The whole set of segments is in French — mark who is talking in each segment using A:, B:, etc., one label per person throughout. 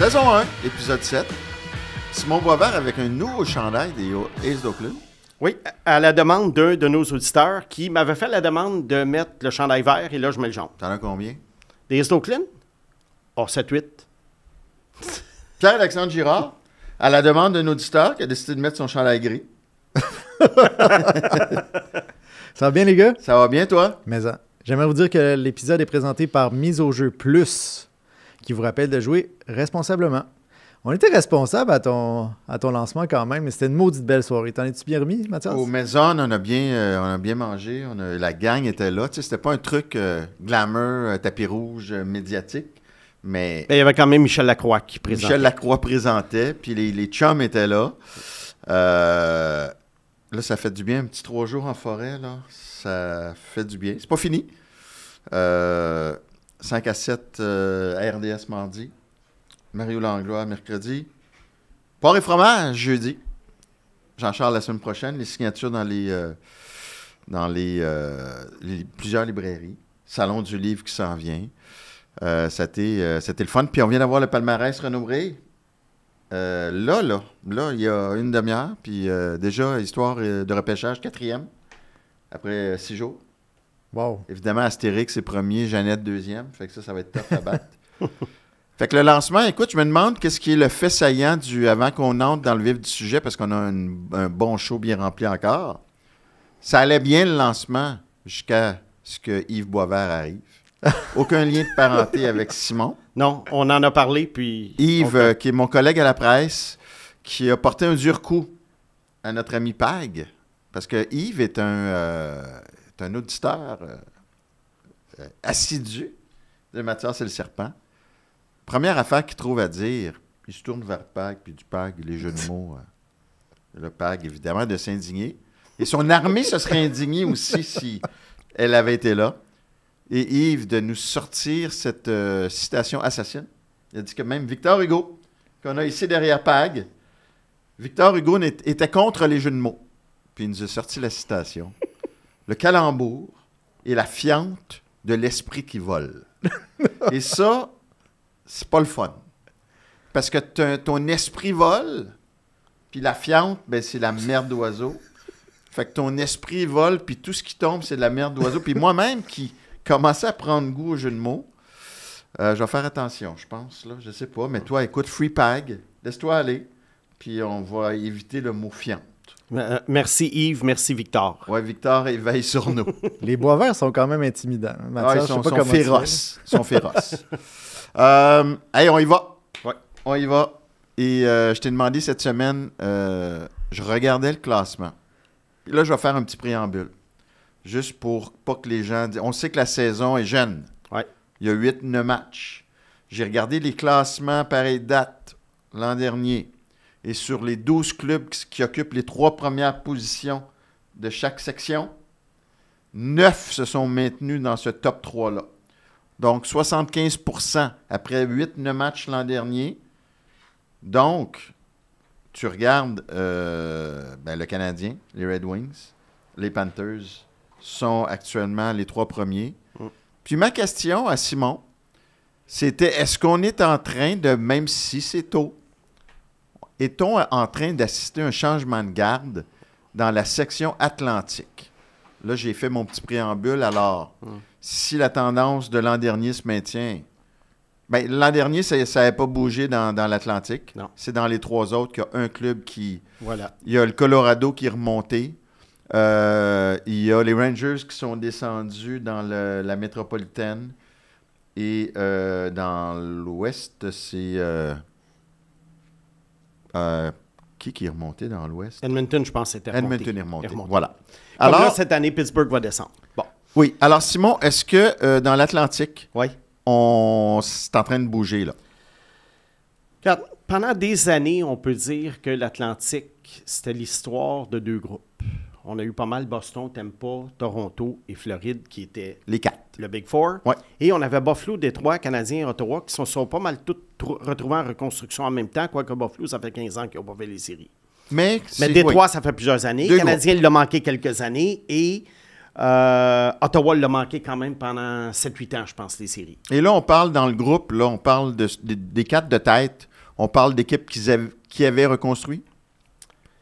A: Saison 1, épisode 7. Simon Boisvert avec un nouveau chandail des Aces d'Oakland.
B: Oui, à la demande d'un de nos auditeurs qui m'avait fait la demande de mettre le chandail vert et là, je mets le jaune.
A: T'en as combien?
B: Des Aces d'Oakland? Oh, 7-8.
A: Pierre-Alexandre Girard, à la demande d'un auditeur qui a décidé de mettre son chandail gris.
C: Ça va bien, les gars?
A: Ça va bien, toi?
C: Mais j'aimerais vous dire que l'épisode est présenté par Mise au jeu plus, qui vous rappelle de jouer responsablement. On était responsable à ton lancement quand même, mais c'était une maudite belle soirée. T'en es-tu bien remis, Mathias?
A: Au Maison, on a bien mangé. La gang était là. Tu sais, c'était pas un truc glamour, tapis rouge, médiatique. Mais
B: Il y avait quand même Michel Lacroix qui présentait.
A: Michel Lacroix présentait, puis les chums étaient là. Là, ça fait du bien. Un petit 3 jours en forêt, là, ça fait du bien. C'est pas fini. 5 à 7 RDS mardi. Mario Langlois mercredi. Porc et fromage jeudi. Jean-Charles la semaine prochaine. Les signatures dans les plusieurs librairies. Salon du livre qui s'en vient. C'était le fun. Puis on vient d'avoir le palmarès renouvelé. Là, il y a une demi-heure. Puis déjà, histoire de repêchage, 4e. Après 6 jours.
C: Wow.
A: Évidemment, Astérix est premier, Jeannette deuxième. Fait que ça va être tough à battre. Fait que le lancement, écoute, je me demande qu'est-ce qui est le fait saillant avant qu'on entre dans le vif du sujet, parce qu'on a un bon show bien rempli encore. Ça allait bien le lancement jusqu'à ce que Yves Boisvert arrive. Aucun lien de parenté avec Simon.
B: Non, on en a parlé, puis...
A: Yves, qui est mon collègue à la presse, qui a porté un dur coup à notre ami Pag, parce que Yves est un auditeur assidu de Mathias et le Serpent. Première affaire qu'il trouve à dire, il se tourne vers Pag, puis du Pag, les jeux de mots. Le Pag, évidemment, de s'indigner. Et son armée se serait indignée aussi si elle avait été là. Et Yves, de nous sortir cette citation assassine. Il a dit que même Victor Hugo, qu'on a ici derrière Pag, Victor Hugo était contre les jeux de mots. Puis il nous a sorti la citation. Le calembour est la fiente de l'esprit qui vole. Et ça... c'est pas le fun. Parce que ton esprit vole, puis la fiente, ben c'est la merde d'oiseau. Fait que ton esprit vole, puis tout ce qui tombe, c'est de la merde d'oiseau. Puis moi-même, qui commençais à prendre goût au jeu de mots, je vais faire attention, je pense, là, je sais pas. Mais toi, écoute, Free Pag, laisse-toi aller, puis on va éviter le mot fiente.
B: Merci Yves, merci Victor.
A: Ouais, Victor, il veille sur nous.
C: Les Boisverts sont quand même intimidants. Mathias,
A: Ils sont,
C: je sais pas comment
A: féroces. Ils sont féroces. Hey, on y va.
B: Ouais.
A: On y va. Et je t'ai demandé cette semaine, je regardais le classement. Puis là, je vais faire un petit préambule. Juste pour pas que les gens disent... On sait que la saison est jeune.
B: Ouais.
A: Il y a 8-9 matchs. J'ai regardé les classements pareille date l'an dernier. Et sur les 12 clubs qui occupent les 3 premières positions de chaque section, 9 se sont maintenus dans ce top 3-là. Donc, 75% après 8-9 matchs l'an dernier. Donc, tu regardes le Canadien, les Red Wings, les Panthers sont actuellement les 3 premiers. Puis ma question à Simon, c'était, est-ce qu'on est en train de, même si c'est tôt, est-on en train d'assister à un changement de garde dans la section Atlantique? Là, j'ai fait mon petit préambule. Alors, si la tendance de l'an dernier se maintient, bien, l'an dernier, ça n'avait pas bougé dans l'Atlantique.
B: Non. C'est
A: dans les 3 autres qu'il y a un club qui...
B: Voilà.
A: Il y a le Colorado qui est remonté. Il y a les Rangers qui sont descendus dans la métropolitaine. Et dans l'Ouest, c'est... qui est remonté dans l'Ouest?
B: Edmonton, je pense, c'était remonté.
A: Edmonton est remonté.
B: Est remonté.
A: Voilà.
B: Alors,
A: Alors,
B: là, cette année, Pittsburgh va descendre. Bon.
A: oui. Alors, Simon, est-ce que dans l'Atlantique,
B: Oui.
A: c'est en train de bouger, là?
B: Regarde, pendant des années, on peut dire que l'Atlantique, c'était l'histoire de 2 groupes. On a eu pas mal Boston, Tampa, Toronto et Floride qui étaient
A: Les 4.
B: le Big Four.
A: Ouais.
B: Et on avait Buffalo, Détroit, Canadiens et Ottawa qui sont pas mal tous retrouvés en reconstruction en même temps, quoique Buffalo, ça fait 15 ans qu'ils n'ont pas fait les séries.
A: Mais
B: Détroit, ça fait plusieurs années.
A: Deux
B: Canadien l'a manqué quelques années et Ottawa l'a manqué quand même pendant 7-8 ans, je pense, les séries.
A: Et là, on parle dans le groupe, là, on parle des 4 de tête. On parle d'équipes qui avaient reconstruit?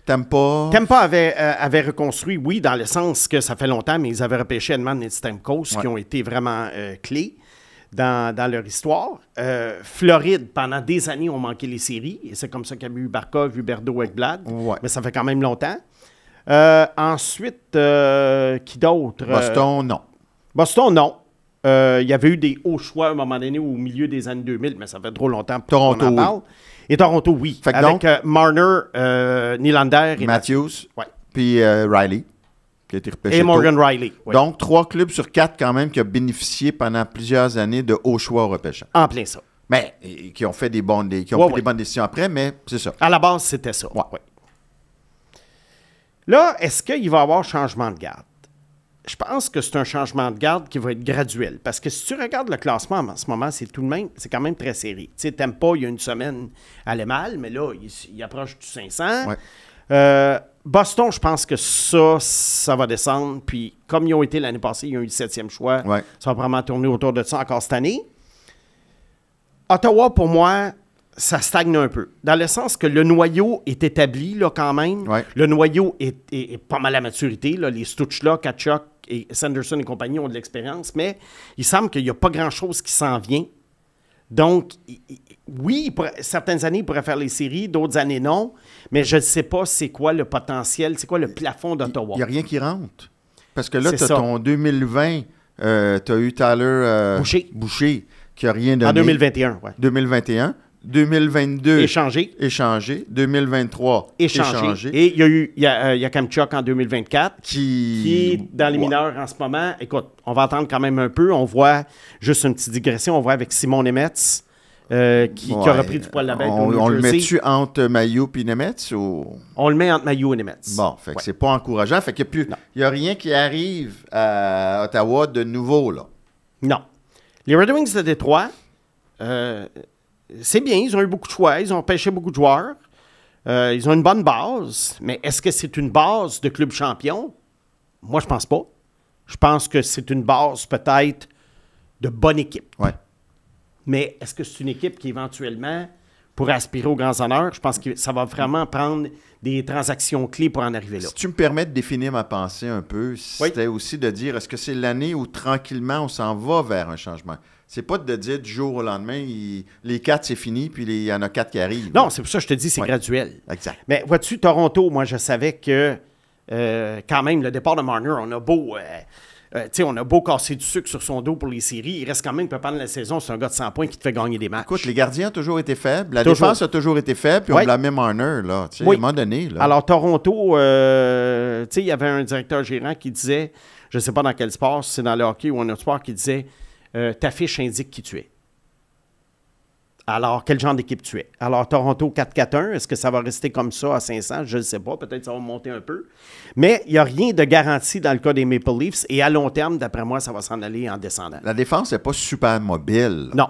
A: Tampa
B: avait reconstruit, oui, dans le sens que ça fait longtemps, mais ils avaient repêché Edman et Stamkos, qui ont été vraiment clés dans leur histoire. Floride, pendant des années, ont manqué les séries, et c'est comme ça qu'il y a eu Barkov, Huberdeau, Ekblad, mais ça fait quand même longtemps. Ensuite, qui d'autre?
A: Boston, non.
B: Boston, non. Il y avait eu des hauts choix à un moment donné au milieu des années 2000, mais ça fait trop longtemps pour qu'on en parle. Oui. Et Toronto, oui.
A: Fait que
B: avec
A: donc,
B: Marner, Nylander et
A: Matthews.
B: Ouais.
A: Puis Riley, qui a été repêché
B: et
A: tôt.
B: Morgan Riley. Oui.
A: Donc, 3 clubs sur 4 quand même qui ont bénéficié pendant plusieurs années de hauts choix au repêchage.
B: En plein ça.
A: Mais qui ont fait des bonnes décisions après, mais c'est ça.
B: À la base, c'était ça.
A: Ouais.
B: Ouais. Là, est-ce qu'il va y avoir changement de garde? Je pense que c'est un changement de garde qui va être graduel. Parce que si tu regardes le classement en ce moment, c'est quand même très serré. Tu sais, Tampa, il y a une semaine, allait mal, mais là, il approche du 500.
A: Ouais.
B: Boston, je pense que ça va descendre. Puis, comme ils ont été l'année passée, ils ont eu le 7e choix.
A: Ouais.
B: Ça va vraiment tourner autour de ça encore cette année. Ottawa, pour moi, ça stagne un peu. Dans le sens que le noyau est établi, là, quand même.
A: Ouais.
B: Le noyau est pas mal à maturité. Là. Les Stuchla, Tkachuk et Sanderson et compagnie ont de l'expérience, mais il semble qu'il n'y a pas grand-chose qui s'en vient. Donc, oui, certaines années, il pourrait faire les séries, d'autres années, non. Mais je ne sais pas c'est quoi le potentiel, c'est quoi le plafond d'Ottawa.
A: Il n'y a rien qui rentre. Parce que là,
B: C'est
A: tu as
B: ça.
A: ton 2020, tu as eu Tyler Boucher qui n'a rien donné.
B: En 2021, oui.
A: 2021. 2022,
B: Échangé.
A: 2023, échangé.
B: Et il y a Kamchuk en 2024
A: qui
B: est dans les mineurs en ce moment. Écoute, on va attendre quand même un peu. On voit, juste une petite digression, on voit avec Simon Nemetz qui a repris du poil à la bête au New
A: On le
B: Jersey.
A: met-tu entre Mailloux et Nemetz? Ou...
B: On le met entre Mailloux et Nemetz.
A: Bon, fait que c'est pas encourageant. Fait qu'il n'y a rien qui arrive à Ottawa de nouveau, là.
B: Non. Les Red Wings de Détroit, c'est bien, ils ont eu beaucoup de choix, ils ont pêché beaucoup de joueurs, ils ont une bonne base, mais est-ce que c'est une base de club champion? Moi, je pense pas. Je pense que c'est une base peut-être de bonne équipe.
A: Ouais.
B: Mais est-ce que c'est une équipe qui éventuellement pourrait aspirer aux grands honneurs? Je pense que ça va vraiment prendre des transactions clés pour en arriver là.
A: Si tu me permets de définir ma pensée un peu, c'était aussi de dire, est-ce que c'est l'année où tranquillement on s'en va vers un changement? C'est pas de dire du jour au lendemain, les 4, c'est fini, puis il y en a 4 qui arrivent.
B: Non, c'est pour ça que je te dis, c'est graduel.
A: Exact.
B: Mais vois-tu, Toronto, moi, je savais que quand même, le départ de Marner, on a beau casser du sucre sur son dos pour les séries, il reste quand même que pendant la saison, c'est un gars de 100 points qui te fait gagner des matchs.
A: Écoute, les gardiens ont toujours été faibles, la défense a toujours été faible, puis on blâmait Marner, là, à un moment donné. Là.
B: Alors, Toronto, il y avait un directeur gérant qui disait, je ne sais pas dans quel sport, si c'est dans le hockey ou un autre sport, qui disait ta fiche indique qui tu es. Alors, quel genre d'équipe tu es? Alors, Toronto 4-4-1, est-ce que ça va rester comme ça à 500? Je ne sais pas. Peut-être que ça va monter un peu. Mais il n'y a rien de garanti dans le cas des Maple Leafs. Et à long terme, d'après moi, ça va s'en aller en descendant.
A: La défense n'est pas super mobile.
B: Non.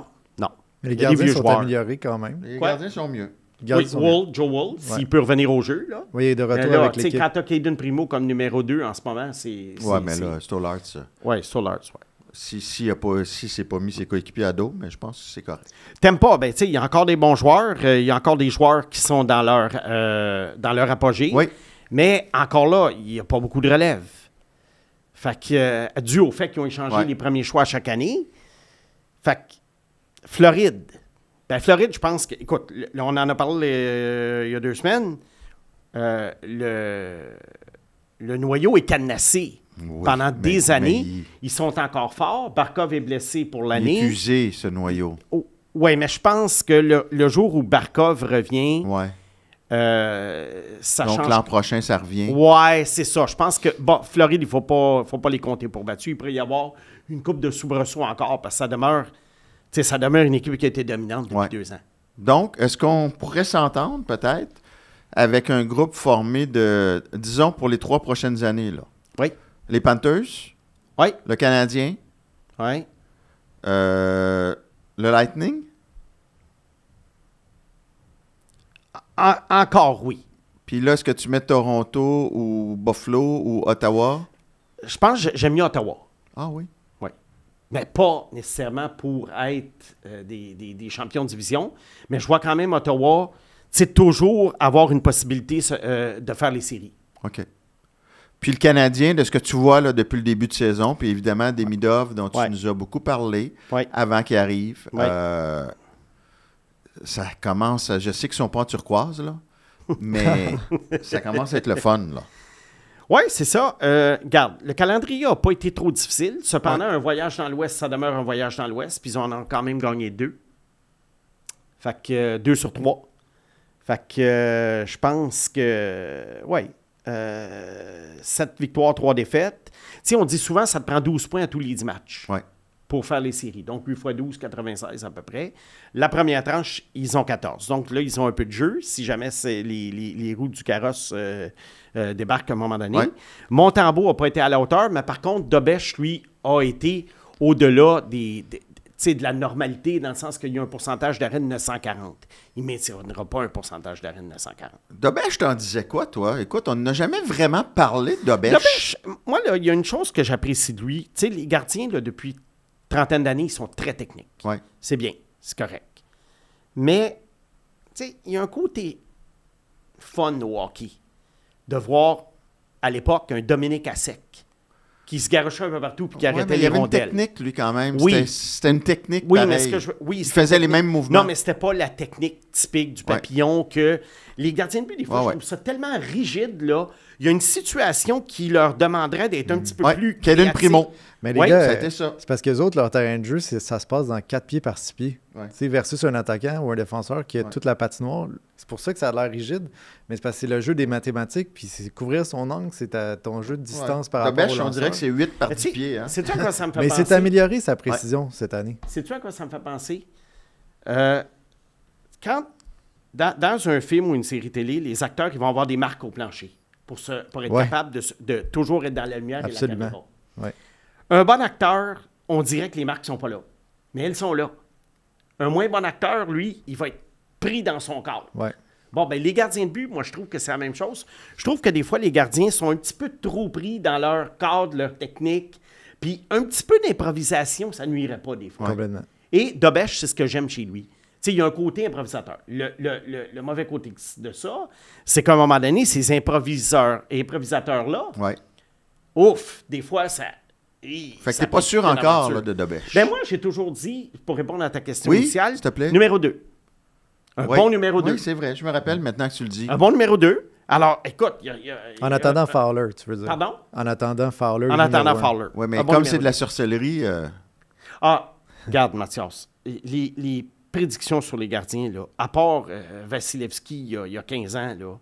C: Mais les gardiens sont améliorés quand même.
A: Les gardiens sont mieux.
B: Joe Wold, s'il peut revenir au jeu. Là.
C: Oui, il est de retour
B: là,
C: avec l'équipe.
B: Quand tu as Caden Primo comme numéro 2 en ce moment, c'est...
A: Oui, mais là, Stolarz, ça.
B: Oui, Stolarz, oui.
A: Si c'est pas mis ses coéquipiers à dos, mais je pense que c'est correct.
B: T'aimes pas, ben tu sais, il y a encore des bons joueurs, il y a encore des joueurs qui sont dans leur apogée,
A: Oui.
B: mais encore là, il n'y a pas beaucoup de relève. Fait que, dû au fait qu'ils ont échangé les premiers choix chaque année, fait que, Floride, je pense que, écoute, on en a parlé il y a 2 semaines, le noyau est cadenassé.
A: Oui,
B: pendant des années.
A: mais
B: ils sont encore forts. Barkov est blessé pour
A: il
B: l'année.
A: est usé, ce noyau.
B: Oh, oui, mais je pense que le jour où Barkov revient, ça change.
A: Donc l'an prochain, ça revient.
B: Oui, c'est ça. Je pense que, Floride, il ne faut pas les compter pour battus. Il pourrait y avoir une coupe de soubresauts encore parce que ça demeure une équipe qui a été dominante depuis 2 ans.
A: Donc, est-ce qu'on pourrait s'entendre peut-être avec un groupe formé de, disons, pour les 3 prochaines années, là?
B: Oui.
A: Les Panthers,
B: Oui.
A: le Canadien,
B: Oui.
A: le Lightning.
B: Encore oui.
A: Puis là, est-ce que tu mets Toronto ou Buffalo ou Ottawa?
B: Je pense que j'aime mieux Ottawa.
A: Ah oui?
B: Oui. Mais pas nécessairement pour être des champions de division. Mais je vois quand même Ottawa, toujours avoir une possibilité de faire les séries.
A: OK. Puis le Canadien, de ce que tu vois là, depuis le début de saison, puis évidemment Demidov, dont tu nous as beaucoup parlé avant qu'il arrive, ça commence, je sais qu'ils ne sont pas en turquoise, là, mais ça commence à être le fun, là.
B: Oui, c'est ça. Regarde, le calendrier n'a pas été trop difficile. Cependant, un voyage dans l'Ouest, ça demeure un voyage dans l'Ouest, puis ils en ont quand même gagné 2. Fait que 2 sur 3. Fait que je pense que, 7 victoires, 3 défaites. Tu sais, on dit souvent ça te prend 12 points à tous les 10 matchs pour faire les séries. Donc, 8 x 12, 96 à peu près. La première tranche, ils ont 14. Donc là, ils ont un peu de jeu si jamais les roues du carrosse débarquent à un moment donné. Montembeault n'a pas été à la hauteur, mais par contre, Dobèche, lui, a été au-delà de la normalité, dans le sens qu'il y a un pourcentage d'arrêt de 940. Il ne maintiendra pas un pourcentage d'arrêt de 940.
A: Dobèche, t'en disais quoi, toi? Écoute, on n'a jamais vraiment parlé de Dobèche.
B: Dobèche, moi, là, il y a une chose que j'apprécie de lui. Tu sais, les gardiens, là, depuis trentaine d'années, ils sont très techniques. C'est bien, c'est correct. Mais, tu sais, il y a un côté fun au hockey de voir, à l'époque, un Dominique Hasek qui se garochait un peu partout puis qui arrêtait les rondelles.
A: Il y avait une technique, lui, quand même.
B: Oui.
A: C'était une technique
B: pareille.
A: Il faisait les mêmes mouvements.
B: Non, mais c'était pas la technique typique du papillon que les gardiens de but, des fois, je trouve ça tellement rigide, là. Il y a une situation qui leur demanderait d'être un petit peu plus
A: créatif. Quel Primo.
C: Mais les gars,
A: ça a été ça.
C: C'est parce que les autres, leur terrain de jeu, ça se passe dans 4 pieds par 6 pieds. Versus un attaquant ou un défenseur qui a toute la patinoire. C'est pour ça que ça a l'air rigide. Mais c'est parce que c'est le jeu des mathématiques. Puis c'est couvrir son angle, c'est ton jeu de distance par rapport au lanceur.
A: On dirait que c'est 8 par 10 pieds. Hein?
B: C'est-tu à quoi ça me fait penser?
C: Mais c'est amélioré sa précision cette année.
B: Sais-tu à quoi ça me fait penser? Quand, dans un film ou une série télé, les acteurs ils vont avoir des marques au plancher pour être capables de toujours être dans la lumière et la caméra. Un bon acteur, on dirait que les marques ne sont pas là. Mais elles sont là. Un moins bon acteur, lui, il va être pris dans son corps. Bon, ben les gardiens de but, moi, je trouve que c'est la même chose. Je trouve que des fois, les gardiens sont un petit peu trop pris dans leur cadre, leur technique. Puis un petit peu d'improvisation, ça ne nuirait pas des fois.
C: Complètement.
B: Et Dobèche, c'est ce que j'aime chez lui. Tu sais, il y a un côté improvisateur. Le mauvais côté de ça, c'est qu'à un moment donné, ces improvisateurs-là, ouf, des fois, ça...
A: Fait que t'es pas sûr encore là, de Dobèche.
B: Ben moi, j'ai toujours dit, pour répondre à ta question initiale,
A: s'il te plaît.
B: Numéro 2. Un bon numéro 2.
A: Oui, c'est vrai. Je me rappelle maintenant que tu le dis.
B: Un bon numéro 2. Alors, écoute,
C: en attendant Fowler, tu veux dire.
B: Pardon?
C: En attendant Fowler.
B: En attendant Fowler.
A: Oui, mais comme c'est de la sorcellerie...
B: Ah, regarde, Mathias, les prédictions sur les gardiens, là, à part Vasilevski il y a 15 ans, là,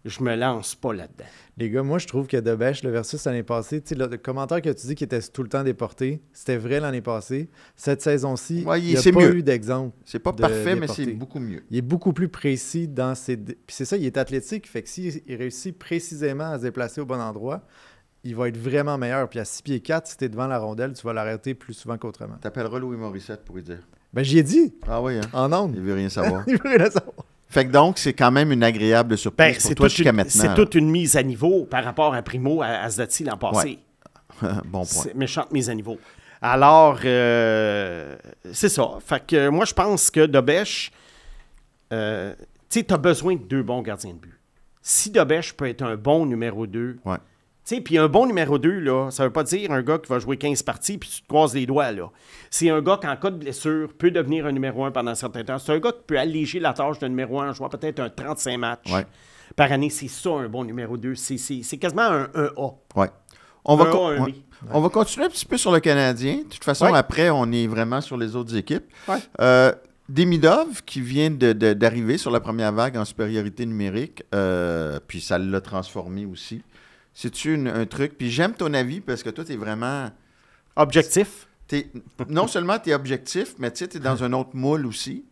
B: je me lance pas là-dedans.
C: Les gars, moi, je trouve que Dobèche, le versus l'année passée, tu sais, le commentaire que tu dis qu'il était tout le temps déporté, c'était vrai l'année passée. Cette saison-ci, il n'y a pas eu d'exemple.
A: C'est pas parfait, mais c'est beaucoup mieux.
C: Il est beaucoup plus précis dans ses... Puis c'est ça, il est athlétique, fait que s'il réussit précisément à se déplacer au bon endroit, il va être vraiment meilleur. Puis à 6 pieds 4, si tu es devant la rondelle, tu vas l'arrêter plus souvent qu'autrement.
A: T'appelleras Louis Morissette pour lui dire.
C: Ben, j'y ai dit.
A: Ah oui, hein?
C: En ondes.
A: Il veut rien savoir.
C: Il veut rien savoir.
A: Fait que donc, c'est quand même une agréable surprise pour toi jusqu'à maintenant.
B: C'est toute une mise à niveau par rapport à Primo, à Zdati l'an passé.
A: Bon point.
B: C'est méchante mise à niveau. Alors, c'est ça. Fait que moi, je pense que Dobèche, tu sais, tu as besoin de 2 bons gardiens de but. Si Dobèche peut être un bon numéro 2, puis un bon numéro 2, là, ça ne veut pas dire un gars qui va jouer 15 parties puis tu te croises les doigts. Là. C'est un gars qui, en cas de blessure, peut devenir un numéro 1 pendant un certain temps. C'est un gars qui peut alléger la tâche d'un numéro 1 en jouant peut-être un 35 matchs par année. C'est ça, un bon numéro 2. C'est quasiment un A.
A: Ouais. On va continuer un petit peu sur le Canadien. De toute façon, après, on est vraiment sur les autres équipes. Demidov, qui vient d'arriver sur la première vague en supériorité numérique, puis ça l'a transformé aussi. C'est-tu un truc? Puis j'aime ton avis parce que toi, tu es vraiment...
B: Objectif?
A: Non seulement tu es objectif, mais tu sais, tu es dans un autre moule aussi.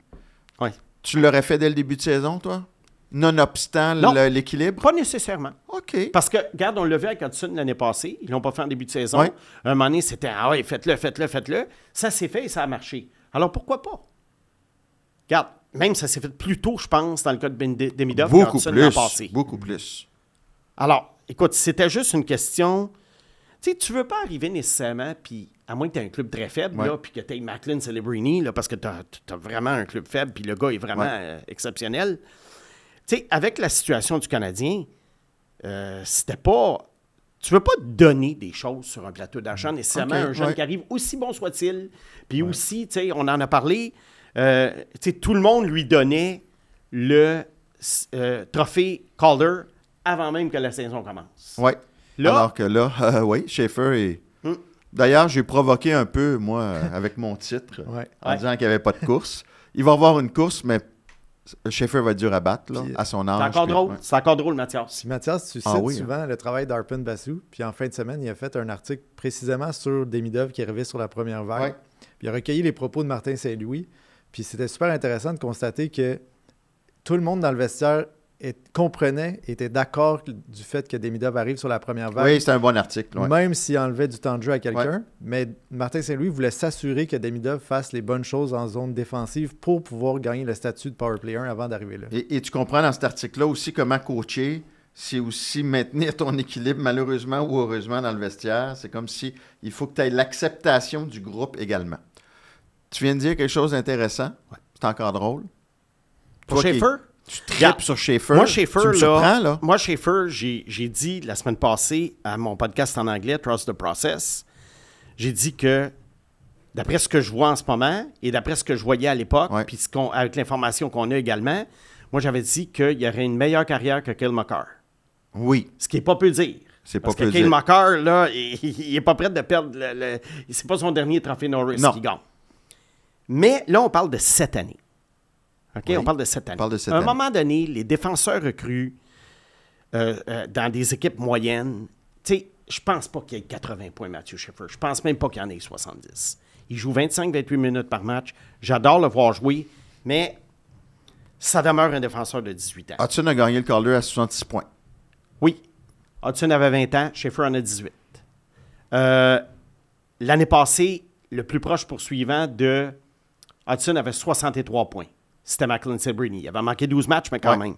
B: Oui.
A: Tu l'aurais fait dès le début de saison, toi? Nonobstant l'équilibre?
B: Pas nécessairement.
A: OK.
B: Parce que, regarde, on l'a vu avec Hudson l'année passée. Ils l'ont pas fait en début de saison. Un moment donné, c'était « Ah ouais, faites-le. » Ça s'est fait et ça a marché. Alors, pourquoi pas? Regarde, même ça s'est fait plus tôt, je pense, dans le cas de Demidov qu'Hudson l'an passé.
A: Beaucoup plus.
B: Alors, écoute, c'était juste une question... Tu sais, tu veux pas arriver nécessairement puis à moins que tu aies un club très faible,
A: Ouais.
B: là, puis que tu aies Macklin Celebrini, là, parce que tu as vraiment un club faible, puis le gars est vraiment exceptionnel. Tu sais, avec la situation du Canadien, c'était pas... Tu veux pas donner des choses sur un plateau d'argent, nécessairement un jeune qui arrive, aussi bon soit-il. Puis aussi, tu sais, on en a parlé, tu sais, tout le monde lui donnait le trophée Calder avant même que la saison commence.
A: Oui.
B: Là-
A: Alors que là, oui, Schaefer est... D'ailleurs, j'ai provoqué un peu, moi, avec mon titre, en disant qu'il n'y avait pas de course. Il va y avoir une course, mais Schaefer va être dur à battre, là, à son âge.
B: C'est encore drôle.
A: Ouais.
B: C'est encore drôle, Mathias.
C: Puis Mathias, tu cites souvent le travail d'Arpon Basu. Puis en fin de semaine, il a fait un article précisément sur Demidov qui arrivait sur la première vague.
A: Ouais.
C: Puis il a recueilli les propos de Martin Saint-Louis. Puis c'était super intéressant de constater que tout le monde dans le vestiaire comprenait, était d'accord du fait que Demidov arrive sur la première vague.
A: Oui, c'est un bon article. Ouais.
C: Même s'il enlevait du temps de jeu à quelqu'un. Mais Martin Saint-Louis voulait s'assurer que Demidov fasse les bonnes choses en zone défensive pour pouvoir gagner le statut de Power Play 1 avant d'arriver là.
A: Et tu comprends dans cet article-là aussi comment coacher, c'est aussi maintenir ton équilibre, malheureusement ou heureusement, dans le vestiaire. C'est comme si il faut que tu aies l'acceptation du groupe également. Tu viens de dire quelque chose d'intéressant. C'est encore drôle.
B: Pour
A: Toi qui-
B: Schaefer?
A: Tu tripes sur Schaefer.
B: Moi, Schaefer,
A: tu me surprends, là.
B: Moi, Schaefer, j'ai dit la semaine passée à mon podcast en anglais, Trust the Process, j'ai dit que d'après ce que je vois en ce moment et d'après ce que je voyais à l'époque, puis avec l'information qu'on a également, moi, j'avais dit qu'il y aurait une meilleure carrière que Cale Makar.
A: Oui.
B: Ce qui n'est pas peu dire.
A: C'est pas
B: Parce que
A: peu
B: Cale
A: dire.
B: Makar, là, il n'est pas prêt de perdre c'est pas son dernier trophée Norris qu'il gagne. Mais là, on parle de 7 années. OK?
A: Oui.
B: On parle de 7 années.
A: On parle de 7
B: à un
A: années.
B: moment donné, les défenseurs recrues dans des équipes moyennes, tu sais, je pense pas qu'il y ait 80 points, Mathieu Schaefer. Je pense même pas qu'il y en ait 70. Il joue 25-28 minutes par match. J'adore le voir jouer, mais ça demeure un défenseur de 18 ans.
A: Hudson a gagné le Calder à 66 points.
B: Oui. Hudson avait 20 ans, Schaefer en a 18. L'année passée, le plus proche poursuivant de Hudson avait 63 points. C'était Macklin Celebrini. Il avait manqué 12 matchs, mais quand même.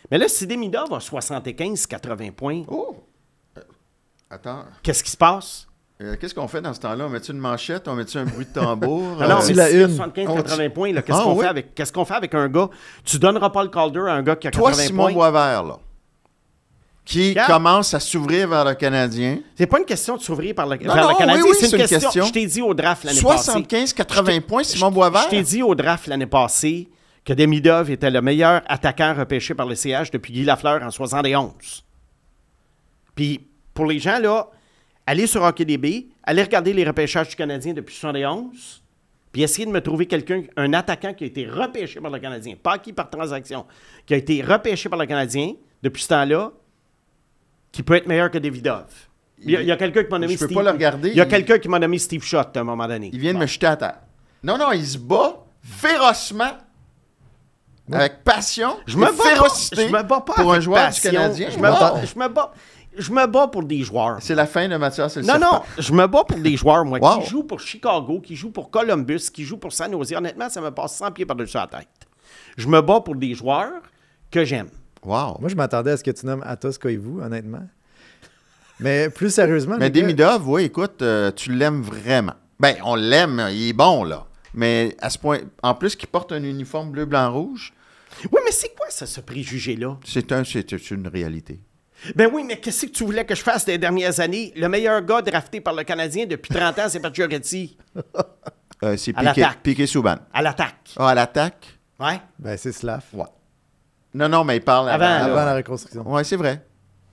B: Mais là, si Demidov a 75-80 points,
A: Attends.
B: qu'est-ce qui se passe?
A: Qu'est-ce qu'on fait dans ce temps-là? On met-tu une manchette? On met-tu un bruit de tambour?
B: Alors,
C: tu
B: mais
C: la
B: s'il y a
C: une.
B: 75-80 points, là, qu'est-ce qu'on fait avec un gars? Tu donneras pas le Calder à un gars qui a 80
A: Toi, Simon
B: points?
A: Boisvert, là, qui
B: Regarde.
A: commence à s'ouvrir vers le Canadien.
B: C'est pas une question de s'ouvrir vers le
A: non,
B: Canadien,
A: oui,
B: c'est une question. Je t'ai dit au draft l'année passée.
A: 75-80 points, Simon Boisvert.
B: Je t'ai dit au draft l'année passée que Demidov était le meilleur attaquant repêché par le CH depuis Guy Lafleur en 71. Puis, pour les gens, là, allez sur HockeyDB, allez regarder les repêchages du Canadien depuis 71, puis essayez de me trouver un attaquant qui a été repêché par le Canadien, pas acquis par transaction, qui a été repêché par le Canadien depuis ce temps-là, qui peut être meilleur que Demidov. Il y a quelqu'un qui m'a nommé
A: Je peux
B: Steve.
A: pas le regarder.
B: Il y a quelqu'un qui m'a nommé Steve Schott à un moment donné.
A: Il vient de me jeter à terre. Non, il se bat férocement, avec passion,
B: Je me
A: et
B: bats
A: férocité
B: pas, je me bats pas
A: pour un
B: avec
A: joueur
B: passion.
A: du Canadien.
B: Je me bats pour des joueurs.
A: C'est la fin de Mathias. C'est le
B: Non,
A: serpent.
B: je me bats pour des joueurs, moi,
A: Wow.
B: qui jouent pour Chicago, qui jouent pour Columbus, qui jouent pour San Jose. Honnêtement, ça me passe 100 pieds par-dessus la tête. Je me bats pour des joueurs que j'aime.
A: Wow.
C: Moi, je m'attendais à ce que tu nommes Atos Koivu, honnêtement. Mais plus sérieusement...
A: Mais
C: les gars,
A: Demidov, oui, écoute, tu l'aimes vraiment. Ben, on l'aime, il est bon, là. Mais à ce point, en plus qu'il porte un uniforme bleu, blanc, rouge,
B: Oui, mais c'est quoi ça, ce préjugé-là?
A: c'est une réalité.
B: Ben oui, mais qu'est-ce que tu voulais que je fasse des dernières années? Le meilleur gars drafté par le Canadien depuis 30 ans, c'est Pacioretty.
A: C'est
B: À l'attaque.
A: Piqué Souban.
B: À l'attaque.
A: Ah, à l'attaque?
B: Ouais?
C: Ben, c'est Slav.
A: Ouais. Non, mais il parle
B: Avant,
C: Avant
B: là.
C: la reconstruction.
A: Ouais, c'est vrai.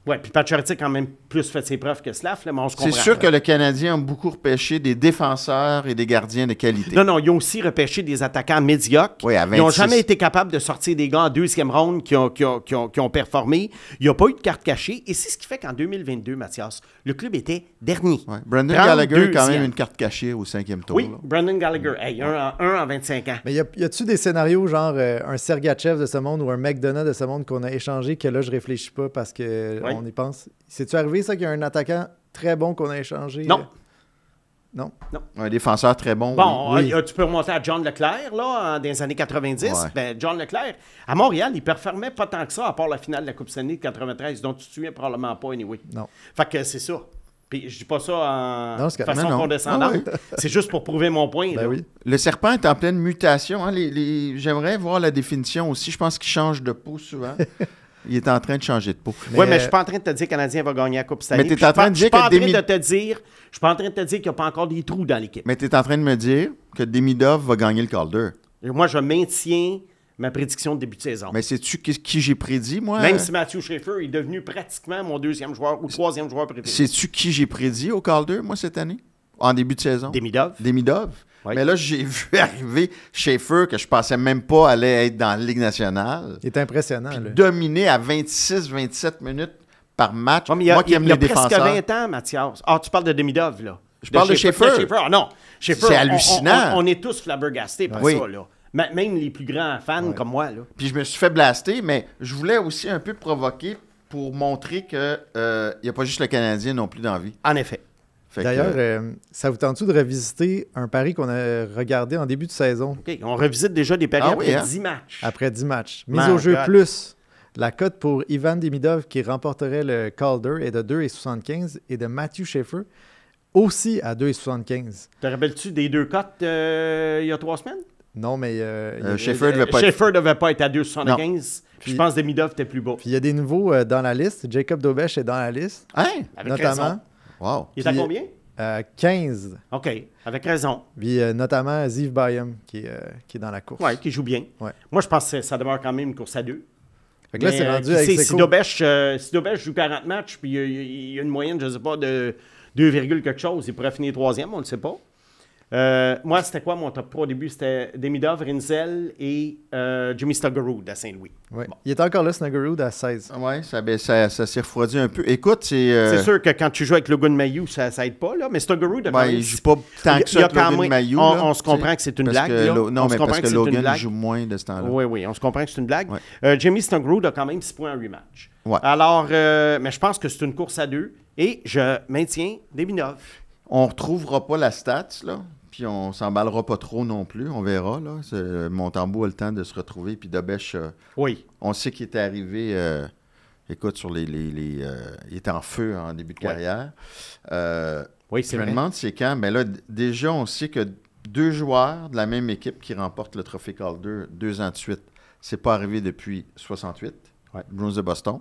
B: Ouais, puis Pacioretty a quand même plus fait ses preuves que Slav, là, mais on se comprend.
A: C'est sûr que le Canadien a beaucoup repêché des défenseurs et des gardiens de qualité.
B: Non, ils ont aussi repêché des attaquants médiocres.
A: Oui, à
B: Ils n'ont
A: 26.
B: jamais été capables de sortir des gars en deuxième ronde qui ont performé. Il n'y a pas eu de carte cachée. Et c'est ce qui fait qu'en 2022, Mathias, le club était dernier.
A: Ouais. Brandon Gallagher a quand
B: 32e.
A: même une carte cachée au 5e tour.
B: Oui,
A: là.
B: Brandon Gallagher. Hey, un en 25 ans.
C: Mais y a-tu des scénarios genre un Sergachev de ce monde ou un McDonough de ce monde qu'on a échangé que là, je réfléchis pas parce que
B: Oui.
C: on y pense? C'est-tu arrivé, ça, qu'il y a un attaquant très bon qu'on a échangé?
B: Non.
C: Non?
A: Un défenseur très bon.
B: Bon,
A: oui.
B: tu peux remonter à John Leclerc, là, dans les années 90.
A: Ouais.
B: Ben, John Leclerc, à Montréal, il performait pas tant que ça, à part la finale de la Coupe Stanley de 93, dont tu te souviens probablement pas, anyway.
C: Non.
B: Fait que c'est ça. Puis je dis pas ça en
C: Non, c'est correct.
B: façon
A: Non, non.
B: condescendante.
A: Ah
B: C'est juste pour prouver mon point.
C: Ben
B: là.
C: oui.
A: Le serpent est en pleine mutation. Hein. J'aimerais voir la définition aussi. Je pense qu'il change de peau souvent. Il est en train de changer de peau.
B: Oui, mais je suis pas en train de te dire que le Canadien va gagner la Coupe cette année.
A: Mais t'es
B: Puis
A: en train de
B: je suis
A: dire
B: pas
A: que
B: en train
A: Demi-
B: de te dire, je suis pas en train de te dire qu'il n'y a pas encore des trous dans l'équipe.
A: Mais tu es en train de me dire que Demidov va gagner le Calder.
B: Et moi, je maintiens ma prédiction de début de saison.
A: Mais sais-tu qui j'ai prédit, moi?
B: Même si Matthew Schaefer est devenu pratiquement mon deuxième joueur ou troisième joueur préféré.
A: Sais-tu qui j'ai prédit au Calder, moi, cette année? En début de saison?
B: Demidov.
A: Demidov.
B: Oui.
A: Mais là, j'ai vu arriver Schaefer, que je pensais même pas allait être dans la Ligue nationale,
C: Il est impressionnant. Là.
A: dominer à 26-27 minutes par match.
B: Oh, mais il y a,
A: moi qui aime
B: il y a
A: les
B: presque
A: défenseurs.
B: 20 ans, Mathias. Ah, tu parles de Demidov, là.
A: Je parle de Schaefer.
B: Ah non, Schaefer,
A: C'est hallucinant.
B: On est tous flabbergastés par
A: Oui.
B: ça, là. Même les plus grands fans comme moi, là.
A: Puis je me suis fait blaster, mais je voulais aussi un peu provoquer pour montrer qu'il n'y a pas juste le Canadien non plus dans la vie.
B: En effet.
A: Fait que,
C: D'ailleurs, ça vous tente-tu de revisiter un pari qu'on a regardé en début de saison
B: OK, on revisite déjà des paris
A: Ah
B: après
A: oui, hein?
B: 10 matchs.
C: après 10 matchs? Mise
B: My
C: au jeu
B: God.
C: plus. La cote pour Ivan Demidov qui remporterait le Calder est de 2,75 et de Matthew Schaefer aussi à 2,75.
B: Te rappelles-tu des deux cotes il y a 3 semaines?
C: Non, mais
A: Schaefer devait pas être...
B: Schaefer devait pas être à 2,75.
C: Puis-
B: Je pense que Demidov était plus bas.
C: puis il y a des nouveaux dans la liste. Jacob Dobesch est dans la liste,
A: Hein?
B: Avec
C: notamment
B: raison.
A: Wow.
B: Il est à
C: Puis-
B: combien?
C: 15.
B: OK, avec raison.
C: Puis notamment Ziv Bayam qui est dans la course.
B: Oui, qui joue bien.
C: Ouais.
B: Moi, je pense que ça demeure quand même une course à 2.
C: Fait que là,
B: Mais,
C: c'est rendu
B: qui
C: avec
B: sait,
C: Seco.
B: si Dobesch joue 40 matchs, puis il y a une moyenne, je ne sais pas, de 2, quelque chose, il pourrait finir troisième, on ne le sait pas. Moi, c'était quoi mon top 3 au début? C'était Demidov, Rinzel et Jimmy Stuggerud à Saint-Louis.
C: Ouais. Il est encore là, Snuggerud, à 16.
A: Oui, ça s'est refroidi un peu. Écoute,
B: C'est sûr que quand tu joues avec Logan Mayou, ça aide pas, là, mais Stuggerud a quand
A: Ben,
B: même...
A: il joue pas tant que
B: il y a
A: ça que
B: quand
A: Logan
B: même-
A: Mayou.
B: on-
A: là,
B: on se comprend
A: tu sais.
B: que c'est une
A: Parce
B: blague,
A: que
B: là.
A: Non,
B: On se
A: mais
B: comprend
A: parce
B: que
A: que
B: c'est une
A: Logan
B: blague.
A: joue moins de ce temps-là.
B: Oui, on se comprend que c'est une blague.
A: Ouais.
B: Jimmy Stuggerud a quand même 6 points en 8 matchs.
A: Ouais.
B: Alors, mais je pense que c'est une course à 2 et je maintiens Demidov.
A: On ne retrouvera pas la stats, là. Puis on s'emballera pas trop non plus. On verra, là. Montembeault a le temps de se retrouver. Puis Dobesch,
B: Oui.
A: on sait qu'il était arrivé... écoute, sur il était en feu en début de
B: Ouais.
A: carrière.
B: Oui,
A: Je
B: c'est
A: me
B: vrai.
A: demande c'est quand. Mais là, déjà, on sait que 2 joueurs de la même équipe qui remportent le trophée Calder 2 ans de suite, c'est pas arrivé depuis 68,
B: Ouais.
A: Bruins de Boston.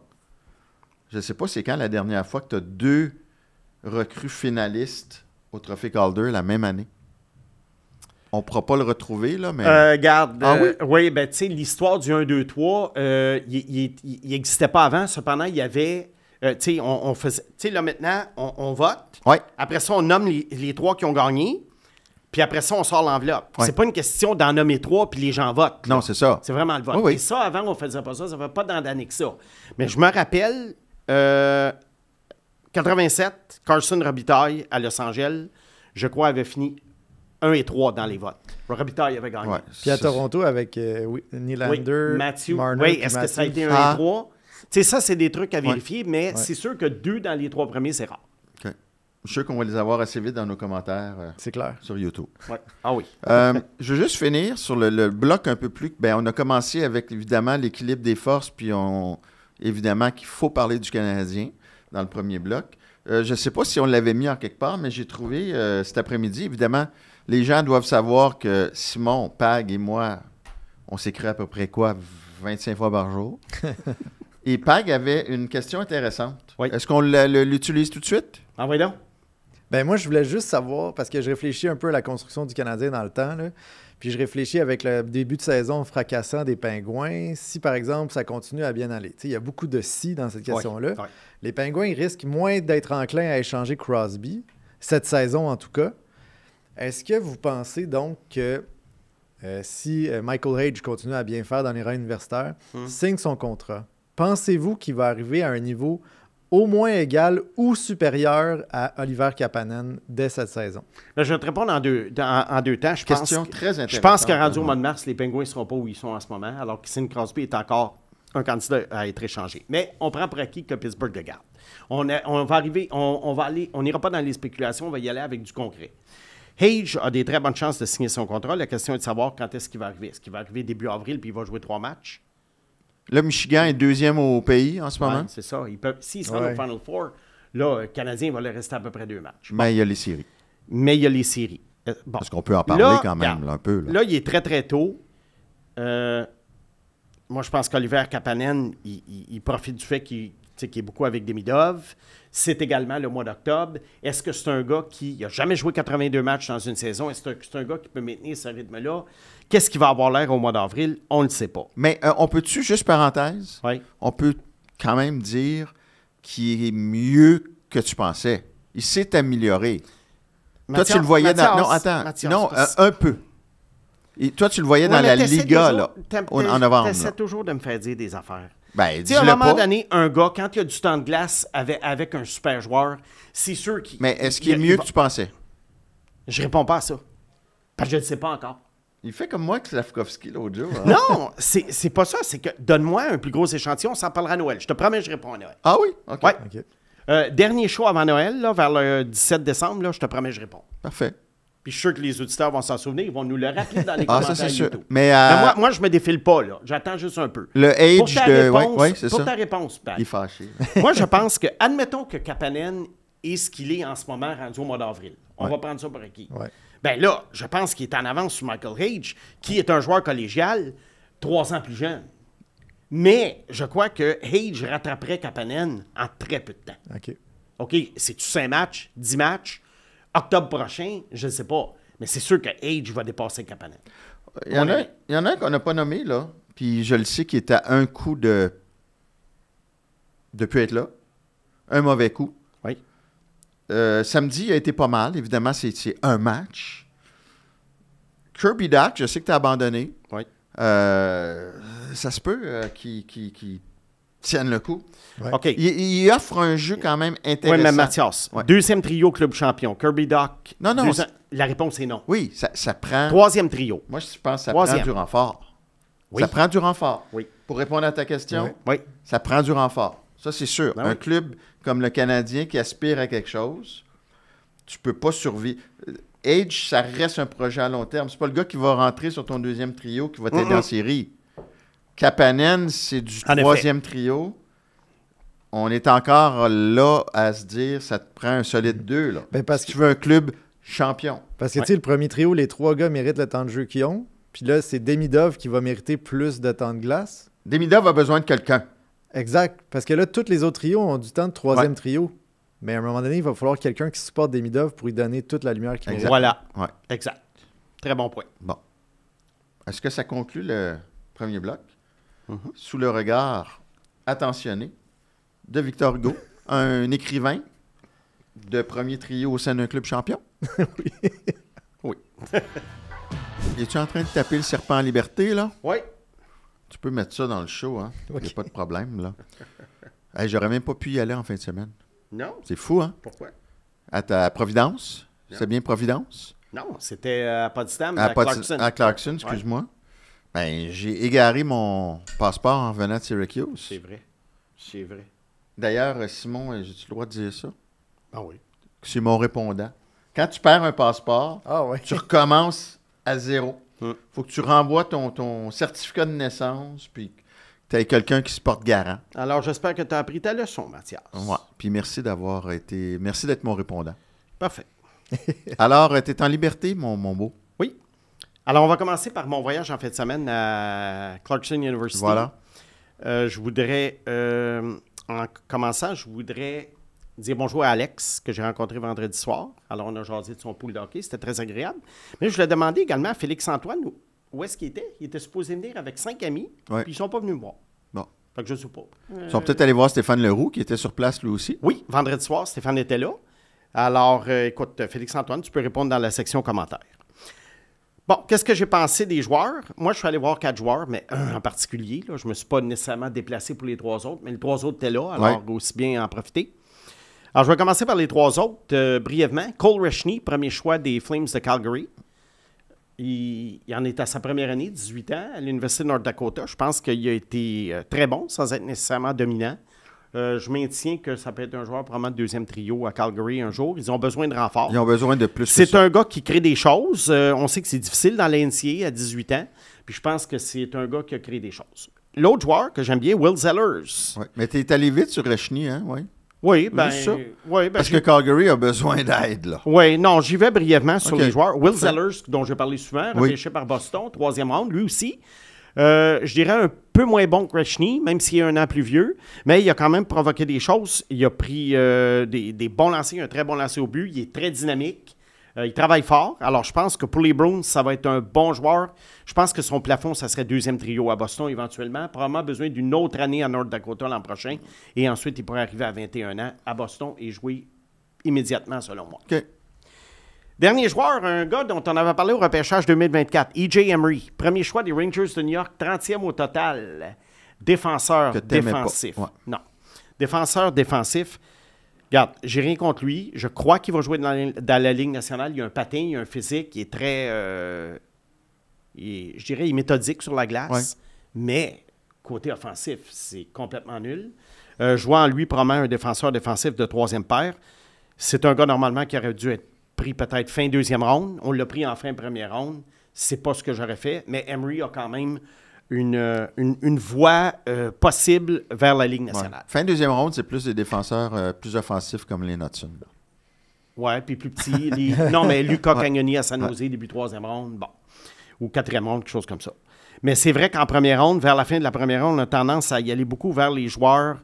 A: Je ne sais pas c'est quand la dernière fois que tu as 2 recrues finalistes au trophée Calder la même année. On ne pourra pas le retrouver, là, mais...
B: Regarde,
A: Ah
B: oui, ben tu sais, l'histoire du 1, 2, 3, il n'existait pas avant. Cependant, il y avait, tu sais, on faisait, tu sais, là maintenant, on vote.
A: Ouais.
B: Après ça, on nomme les 3 qui ont gagné. Puis après ça, on sort l'enveloppe.
A: Ouais.
B: C'est pas une question d'en nommer 3 puis les gens votent. là.
A: Non, c'est ça.
B: C'est vraiment le vote.
A: Oui, oui.
B: Et ça, avant, on faisait pas ça. Ça fait pas d'année que ça. Mais je me rappelle, 87, Carson Robitaille à Los Angeles, je crois, avait fini 1 et 3 dans les votes. Robitaille avait gagné.
A: Ouais.
C: Puis à
A: Ça,
C: Toronto avec Nylander,
B: Oui, Matthew.
C: Marner,
B: Oui,
C: puis
B: est-ce que
C: Matthews.
B: ça a été 1
A: Ah.
B: et 3? Tu sais, ça, c'est des trucs à vérifier, mais c'est sûr que 2 dans les 3 premiers, c'est rare.
A: OK. Je suis sûr qu'on va les avoir assez vite dans nos commentaires
C: C'est clair.
A: sur YouTube.
B: Ouais. Ah oui.
A: Je veux juste finir sur le bloc un peu plus... Ben, on a commencé avec, évidemment, l'équilibre des forces, puis évidemment qu'il faut parler du Canadien dans le premier bloc. Je ne sais pas si on l'avait mis en quelque part, mais j'ai trouvé cet après-midi, évidemment, les gens doivent savoir que Simon, Pag et moi, on s'écrit à peu près quoi, 25 fois par jour. Et Pag avait une question intéressante.
B: Oui.
A: Est-ce qu'on l'utilise tout de suite?
B: Envoyez donc.
C: Ben moi, je voulais juste savoir, parce que je réfléchis un peu à la construction du Canadien dans le temps, là, puis je réfléchis avec le début de saison fracassant des Pingouins, si par exemple ça continue à bien aller. Tu sais, il y a beaucoup de si dans cette question-là.
B: Ouais.
C: Les Pingouins risquent moins d'être enclins à échanger Crosby, cette saison en tout cas. Est-ce que vous pensez donc que si Michael Hage continue à bien faire dans les rangs universitaires, signe son contrat, pensez-vous qu'il va arriver à un niveau au moins égal ou supérieur à Oliver Kapanen dès cette saison?
B: Là, je vais te répondre en deux temps.
A: Question très intéressante.
B: Je pense qu'à rendu au mois de mars, les Pingouins ne seront pas où ils sont en ce moment, alors que Sidney Crosby est encore un candidat à être échangé. Mais on prend pour acquis que Pittsburgh le garde. On va arriver, on va aller, on n'ira pas dans les spéculations, on va y aller avec du concret. Hage a des très bonnes chances de signer son contrat. La question est de savoir quand est-ce qu'il va arriver. Est-ce qu'il va arriver début avril puis il va jouer 3 matchs?
A: Là, Michigan est 2e au pays en ce moment.
B: Ouais, c'est ça. S'il se rend au Final Four, Là, le Canadien va lui rester à peu près 2 matchs.
A: Mais il y a les séries.
B: Mais il y a les séries. Bon.
A: Parce qu'on peut en parler
B: Là,
A: quand même,
B: regarde,
A: là, un peu. Là.
B: Là, il est très, très tôt. Moi, je pense qu'Oliver Kapanen, il profite du fait qu'il est beaucoup avec Demidov. C'est également le mois d'octobre. Est-ce que c'est un gars qui n'a jamais joué 82 matchs dans une saison? Est-ce que c'est un gars qui peut maintenir ce rythme-là? Qu'est-ce qui va avoir l'air au mois d'avril? On ne le sait pas.
A: Mais on peut-tu, juste parenthèse,
B: Oui.
A: on peut quand même dire qu'il est mieux que tu pensais. Il s'est amélioré. Toi, tu le voyais dans... Non, attends.
B: Mathias,
A: non,
B: parce-
A: un peu. Et toi, tu le voyais dans
B: Ouais,
A: la
B: mais t'essaies
A: Liga,
B: toujours-
A: là, en novembre.
B: T'essaies
A: là.
B: toujours de me faire dire des affaires.
A: Ben,
B: Tu sais, à un
A: dis-le
B: moment
A: pas.
B: donné, un gars, quand il y a du temps de glace avec un super joueur, c'est sûr qu'il...
A: Mais est-ce qu'il est mieux que tu pensais?
B: Je réponds pas à ça. Parce que je ne le sais pas encore.
A: Il fait comme moi avec Slavkovski l'autre jour. hein?
B: Non, c'est pas ça. C'est que donne-moi un plus gros échantillon, on s'en parlera à Noël. Je te promets, je réponds à Noël.
A: Ah oui? OK.
B: Ouais.
C: OK.
B: Dernier show avant Noël, là, vers le 17 décembre, là, je te promets, je réponds.
A: Parfait.
B: Puis je suis sûr que les auditeurs vont s'en souvenir, ils vont nous le rappeler dans les
A: Ah,
B: commentaires
A: ça, c'est sûr.
B: YouTube.
A: Mais
B: Moi, je me défile pas, là. J'attends juste un peu.
A: le
B: Pour
A: age
B: ta
A: de...
B: réponse,
A: Oui, c'est
B: pour
A: ça.
B: ta réponse, Pat.
A: Il est fâché.
B: Moi, je pense que, admettons que Kapanen est ce qu'il est en ce moment rendu au mois d'avril. On va prendre ça pour acquis.
C: Ouais.
B: Ben là, je pense qu'il est en avance sur Michael Hage, qui est un joueur collégial 3 ans plus jeune. Mais je crois que Hage rattraperait Kapanen en très peu de temps.
C: OK.
B: OK, c'est-tu 5 matchs, 10 matchs? Octobre prochain, je ne sais pas. Mais c'est sûr que Hage va dépasser Kapanen.
A: Il y en a un qu'on n'a pas nommé, là. Puis je le sais qu'il est à un coup de plus être là. Un mauvais coup.
B: Oui.
A: Samedi, il a été pas mal. Évidemment, c'est un match. Kirby Dach, je sais que tu as abandonné.
B: Oui.
A: Ça se peut qu'il tienne le coup.
C: Ouais.
B: OK.
A: Il offre un jeu quand même
B: Oui,
A: intéressant.
B: mais Mathias,
A: Ouais.
B: deuxième trio club champion. Kirby Dach.
A: Non, non,
B: La réponse est non.
A: Oui, ça prend...
B: Troisième trio.
A: Moi, je pense que ça
B: Troisième.
A: prend du renfort.
B: Oui.
A: Ça prend du renfort.
B: Oui.
A: Pour répondre à ta question,
C: Oui.
B: Oui.
A: ça prend du renfort. Ça, c'est sûr.
B: Ben
A: un
B: oui.
A: club comme le Canadien qui aspire à quelque chose, tu peux pas survivre. Age, ça reste un projet à long terme. C'est pas le gars qui va rentrer sur ton deuxième trio qui va t'aider en série. Kapanen, c'est du
B: En
A: troisième trio. On est encore là à se dire, ça te prend un solide 2. Là.
C: Ben, parce
A: si tu veux un club champion.
C: Parce que, tu sais, le premier trio, les 3 gars méritent le temps de jeu qu'ils ont. Puis là, c'est Demidov qui va mériter plus de temps de glace.
A: Demidov a besoin de quelqu'un.
C: Exact. Parce que là, tous les autres trios ont du temps de troisième trio. Mais à un moment donné, il va falloir quelqu'un qui supporte Demidov pour lui donner toute la lumière qu'il mérite.
B: Voilà.
A: Ouais.
B: Exact. Très bon point.
A: Bon. Est-ce que ça conclut le premier bloc? Sous le regard attentionné de Victor Hugo, un écrivain de premier trio au sein d'un club champion?
B: Oui.
A: Es-tu en train de taper le serpent en liberté, là?
B: Oui.
A: Tu peux mettre ça dans le show, hein? Il n'y a
C: Ok.
A: pas de problème, là. Hey, j'aurais même pas pu y aller en fin de semaine.
B: Non.
A: C'est fou, hein?
B: Pourquoi?
A: À ta Providence? C'est bien Providence?
B: Non, c'était à Potsdam,
A: À
B: à Clarkson.
A: À Clarkson, excuse-moi. Ben, j'ai égaré mon passeport en venant de Syracuse.
B: C'est vrai. C'est vrai.
A: D'ailleurs, Simon, j'ai-tu le droit de dire ça?
B: Ah oui.
A: C'est mon répondant. Quand tu perds un passeport,
C: Ah ouais.
A: tu recommences à zéro.
B: Mm.
A: Faut que tu renvoies ton certificat de naissance, puis que tu aies quelqu'un qui se porte garant.
B: Alors, j'espère que tu as appris ta leçon, Mathias.
A: Ouais. Puis merci d'avoir été... Merci d'être mon répondant.
B: Parfait.
A: Alors, tu es en liberté, mon beau.
B: Oui. Alors, on va commencer par mon voyage en fin de semaine à Clarkson University.
A: Voilà.
B: Je voudrais, en commençant, je voudrais dire bonjour à Alex, que j'ai rencontré vendredi soir. Alors, on a jasé de son pool de hockey. C'était très agréable. Mais je voulais demander également à Félix-Antoine où est-ce qu'il était. Il était supposé venir avec 5 amis,
A: Ouais.
B: puis ils ne sont pas venus me voir.
A: Bon.
B: Fait que je ne sais pas.
A: Ils sont peut-être allés voir Stéphane Leroux, qui était sur place lui aussi.
B: Oui, vendredi soir, Stéphane était là. Alors, écoute, Félix-Antoine, tu peux répondre dans la section commentaires. Bon, qu'est-ce que j'ai pensé des joueurs? Moi, je suis allé voir 4 joueurs, mais un en particulier. Là, je ne me suis pas nécessairement déplacé pour les 3 autres, mais les 3 autres étaient là, alors aussi bien en profiter. Alors, je vais commencer par les 3 autres, brièvement. Cole Rechny, premier choix des Flames de Calgary. Il en est à sa première année, 18 ans, à l'Université de North Dakota. Je pense qu'il a été très bon, sans être nécessairement dominant. Je maintiens que ça peut être un joueur probablement de deuxième trio à Calgary un jour. Ils ont besoin de renfort.
A: Ils ont besoin de plus que
B: C'est
A: ça.
B: un gars qui crée des choses. On sait que c'est difficile dans la NCAA à 18 ans. Puis je pense que c'est un gars qui a créé des choses. L'autre joueur que j'aime bien, Will Zellers.
A: Ouais. Mais tu es allé vite sur Rechny, hein? Oui.
B: Oui, ben,
A: Juste ça?
B: oui, ben,
A: Parce que Calgary a besoin d'aide, là.
B: oui, non, j'y vais brièvement sur
A: OK.
B: les joueurs. Will
A: Parfait.
B: Zellers, dont j'ai parlé souvent,
A: Oui.
B: repêché par Boston, 3e round, lui aussi. Je dirais un peu moins bon que Krejci, même s'il est un an plus vieux, mais il a quand même provoqué des choses. Il a pris des bons lancers, un très bon lancer au but. Il est très dynamique. Il travaille fort. Alors, je pense que pour les Bruins, ça va être un bon joueur. Je pense que son plafond, ça serait 2e trio à Boston éventuellement. Probablement besoin d'une autre année à North Dakota l'an prochain. Et ensuite, il pourrait arriver à 21 ans à Boston et jouer immédiatement, selon moi.
A: OK.
B: Dernier joueur, un gars dont on avait parlé au repêchage 2024, E.J. Emery. Premier choix des Rangers de New York, 30e au total. Défenseur
A: Que t'aimais pas.
B: défensif.
A: Ouais.
B: Non. Défenseur défensif. Regarde, j'ai rien contre lui. Je crois qu'il va jouer dans la Ligue nationale. Il a un patin, il a un physique qui est très, je dirais, il est méthodique sur la glace.
A: Ouais.
B: Mais côté offensif, c'est complètement nul. Je vois en lui probablement un défenseur défensif de 3e paire. C'est un gars normalement qui aurait dû être pris peut-être fin 2e ronde. On l'a pris en fin 1er ronde. C'est pas ce que j'aurais fait. Mais Emery a quand même une voie possible vers la Ligue
A: Ouais.
B: nationale.
A: Fin 2e ronde, c'est plus des défenseurs plus offensifs comme les Knudsen.
B: Ouais, puis plus petit. Non, mais Luca Cagnoni à San Jose, début 3e ronde. Bon. Ou 4e ronde, quelque chose comme ça. Mais c'est vrai qu'en première ronde, vers la fin de la première ronde, on a tendance à y aller beaucoup vers les joueurs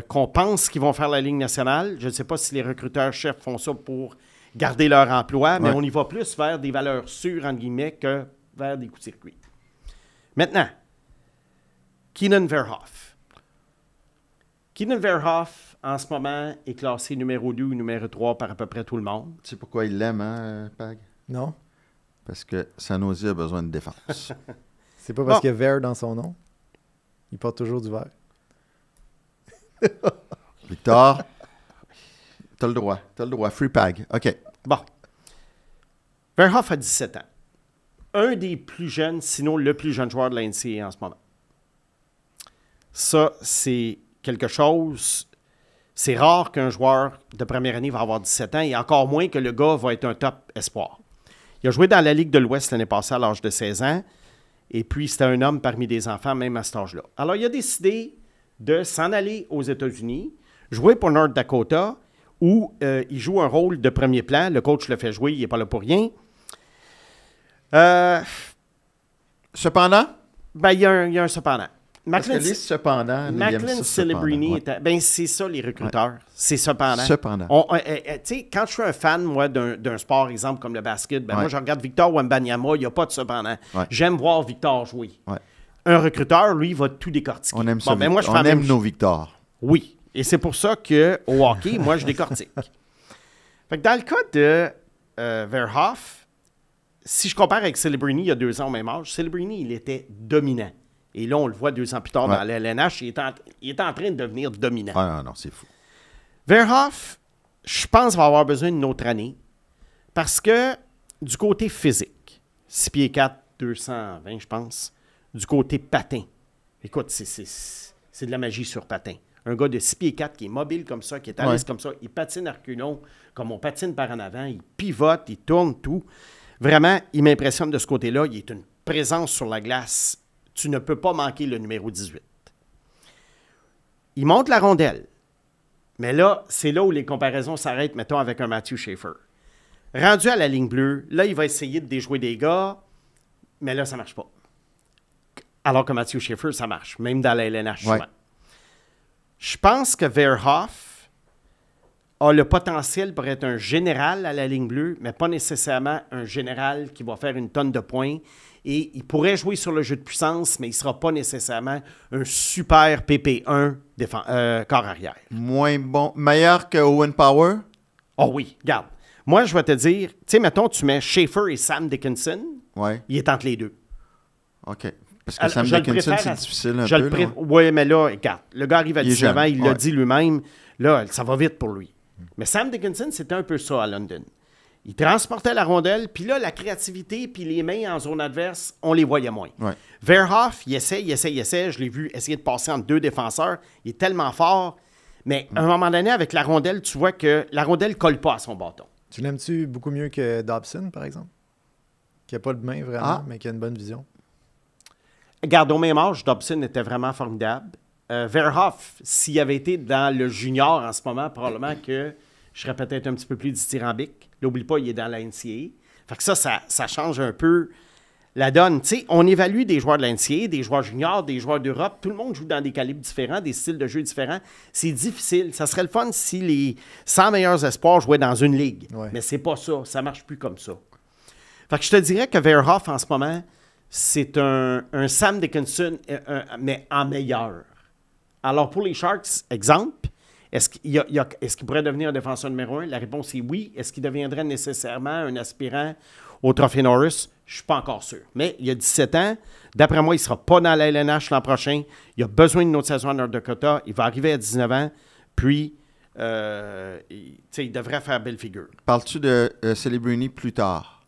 B: qu'on pense qu'ils vont faire la Ligue nationale. Je ne sais pas si les recruteurs-chefs font ça pour garder leur emploi, mais
A: Ouais.
B: on y va plus vers des valeurs sûres, entre guillemets, que vers des coups de circuit. Maintenant, Keenan Verhoff. Keenan Verhoff, en ce moment, est classé numéro 2 ou numéro 3 par à peu près tout le monde.
A: Tu sais pourquoi il l'aime, hein, Pag?
C: Non?
A: Parce que San Jose a besoin de défense.
C: C'est pas parce
B: Bon.
C: qu'il y a vert dans son nom. Il porte toujours du vert.
A: Victor, t'as le droit. T'as le droit. Free Pag. OK.
B: Bon. Verhoff a 17 ans. Un des plus jeunes, sinon le plus jeune joueur de la NCAA en ce moment. Ça, c'est quelque chose... C'est rare qu'un joueur de première année va avoir 17 ans et encore moins que le gars va être un top espoir. Il a joué dans la Ligue de l'Ouest l'année passée à l'âge de 16 ans et puis c'était un homme parmi des enfants même à cet âge-là. Alors, il a décidé de s'en aller aux États-Unis, jouer pour North Dakota où il joue un rôle de premier plan. Le coach le fait jouer, il n'est pas là pour rien.
A: Cependant,
B: Ben, il y a un cependant.
A: parce que les cependant, ils aiment
B: Macklin
A: ça,
B: Celebrini,
A: cependant. Ouais.
B: ben c'est ça les recruteurs. C'est cependant.
A: Cependant.
B: Tu sais, quand je suis un fan, moi, d'un sport, exemple, comme le basket, ben
A: Ouais.
B: moi, je regarde Victor Wembanyama, il n'y a pas de cependant.
A: Ouais.
B: J'aime voir Victor jouer.
A: Ouais.
B: Un recruteur, lui, va tout décortiquer.
A: On aime ça.
B: Ben, moi, je fais
A: on
B: la même
A: aime nos victoires.
B: Oui. Et c'est pour ça qu'au hockey, moi, je décortique. Fait que dans le cas de Verhoff, si je compare avec Celebrini il y a 2 ans au même âge, Celebrini, il était dominant. Et là, on le voit 2 ans plus tard
A: Ouais.
B: dans la LNH, il est en train de devenir dominant.
A: Ah non, c'est fou.
B: Verhoff, je pense, va avoir besoin d'une autre année parce que du côté physique, 6 pieds 4, 220, je pense, du côté patin, écoute, c'est de la magie sur patin. Un gars de 6 pieds 4 qui est mobile comme ça, qui est à l'aise comme ça, il patine à reculons comme on patine par en avant, il pivote, il tourne, tout. Vraiment, il m'impressionne de ce côté-là. Il est une présence sur la glace. Tu ne peux pas manquer le numéro 18. Il monte la rondelle. Mais là, c'est là où les comparaisons s'arrêtent, mettons, avec un Matthew Schaefer. Rendu à la ligne bleue, là, il va essayer de déjouer des gars, mais là, ça ne marche pas. Alors que Matthew Schaefer, ça marche, même dans la LNH.
A: Ouais.
B: Souvent. Je pense que Verhoff a le potentiel pour être un général à la ligne bleue, mais pas nécessairement un général qui va faire une tonne de points. Et il pourrait jouer sur le jeu de puissance, mais il ne sera pas nécessairement un super PP1 corps arrière.
A: Moins bon. Meilleur que Owen Power?
B: Oh oui, regarde. Moi, je vais te dire, tu sais, mettons, tu mets Schaefer et Sam Dickinson,
A: Oui.
B: il est entre les deux.
A: OK. Parce que
B: Alors,
A: Sam
B: je le
A: Dickinson,
B: préfère
A: c'est
B: à-
A: difficile un
B: je
A: peu.
B: le
A: là,
B: pré-
A: ouais.
B: Oui, mais là, regarde, le gars arrive à
A: Il est
B: 19 ans,
A: jeune,
B: il l'a
A: ouais.
B: dit lui-même. Là, ça va vite pour lui. Mais Sam Dickinson, c'était un peu ça à London. Il transportait la rondelle, puis là, la créativité, puis les mains en zone adverse, on les voyait moins.
A: Ouais.
B: Verhoff, il essaie. Je l'ai vu essayer de passer entre 2 défenseurs. Il est tellement fort. Mais à un moment donné, avec la rondelle, tu vois que la rondelle ne colle pas à son bâton.
C: Tu l'aimes-tu beaucoup mieux que Dobson, par exemple? Qui n'a pas de main vraiment,
A: Ah.
C: mais qui a une bonne vision.
B: Regarde, au même âge, Dobson était vraiment formidable. Verhoff, s'il avait été dans le junior en ce moment, probablement que je serais peut-être un petit peu plus dithyrambique. N'oublie pas, il est dans la NCAA. Fait que ça change un peu la donne. Tu sais, on évalue des joueurs de la NCAA, des joueurs juniors, des joueurs d'Europe. Tout le monde joue dans des calibres différents, des styles de jeu différents. C'est difficile. Ça serait le fun si les 100 meilleurs espoirs jouaient dans une ligue.
C: Ouais.
B: Mais c'est pas ça. Ça marche plus comme ça. Fait que je te dirais que Verhoff, en ce moment, c'est un Sam Dickinson, mais en meilleur. Alors, pour les Sharks, exemple, est-ce qu'il pourrait devenir un défenseur numéro 1? La réponse est oui. Est-ce qu'il deviendrait nécessairement un aspirant au Trophée Norris? Je ne suis pas encore sûr. Mais il a 17 ans. D'après moi, il ne sera pas dans la LNH l'an prochain. Il a besoin d'une autre saison à North Dakota. Il va arriver à 19 ans. Puis, il devrait faire belle figure.
A: Parles-tu de Celebrini plus tard?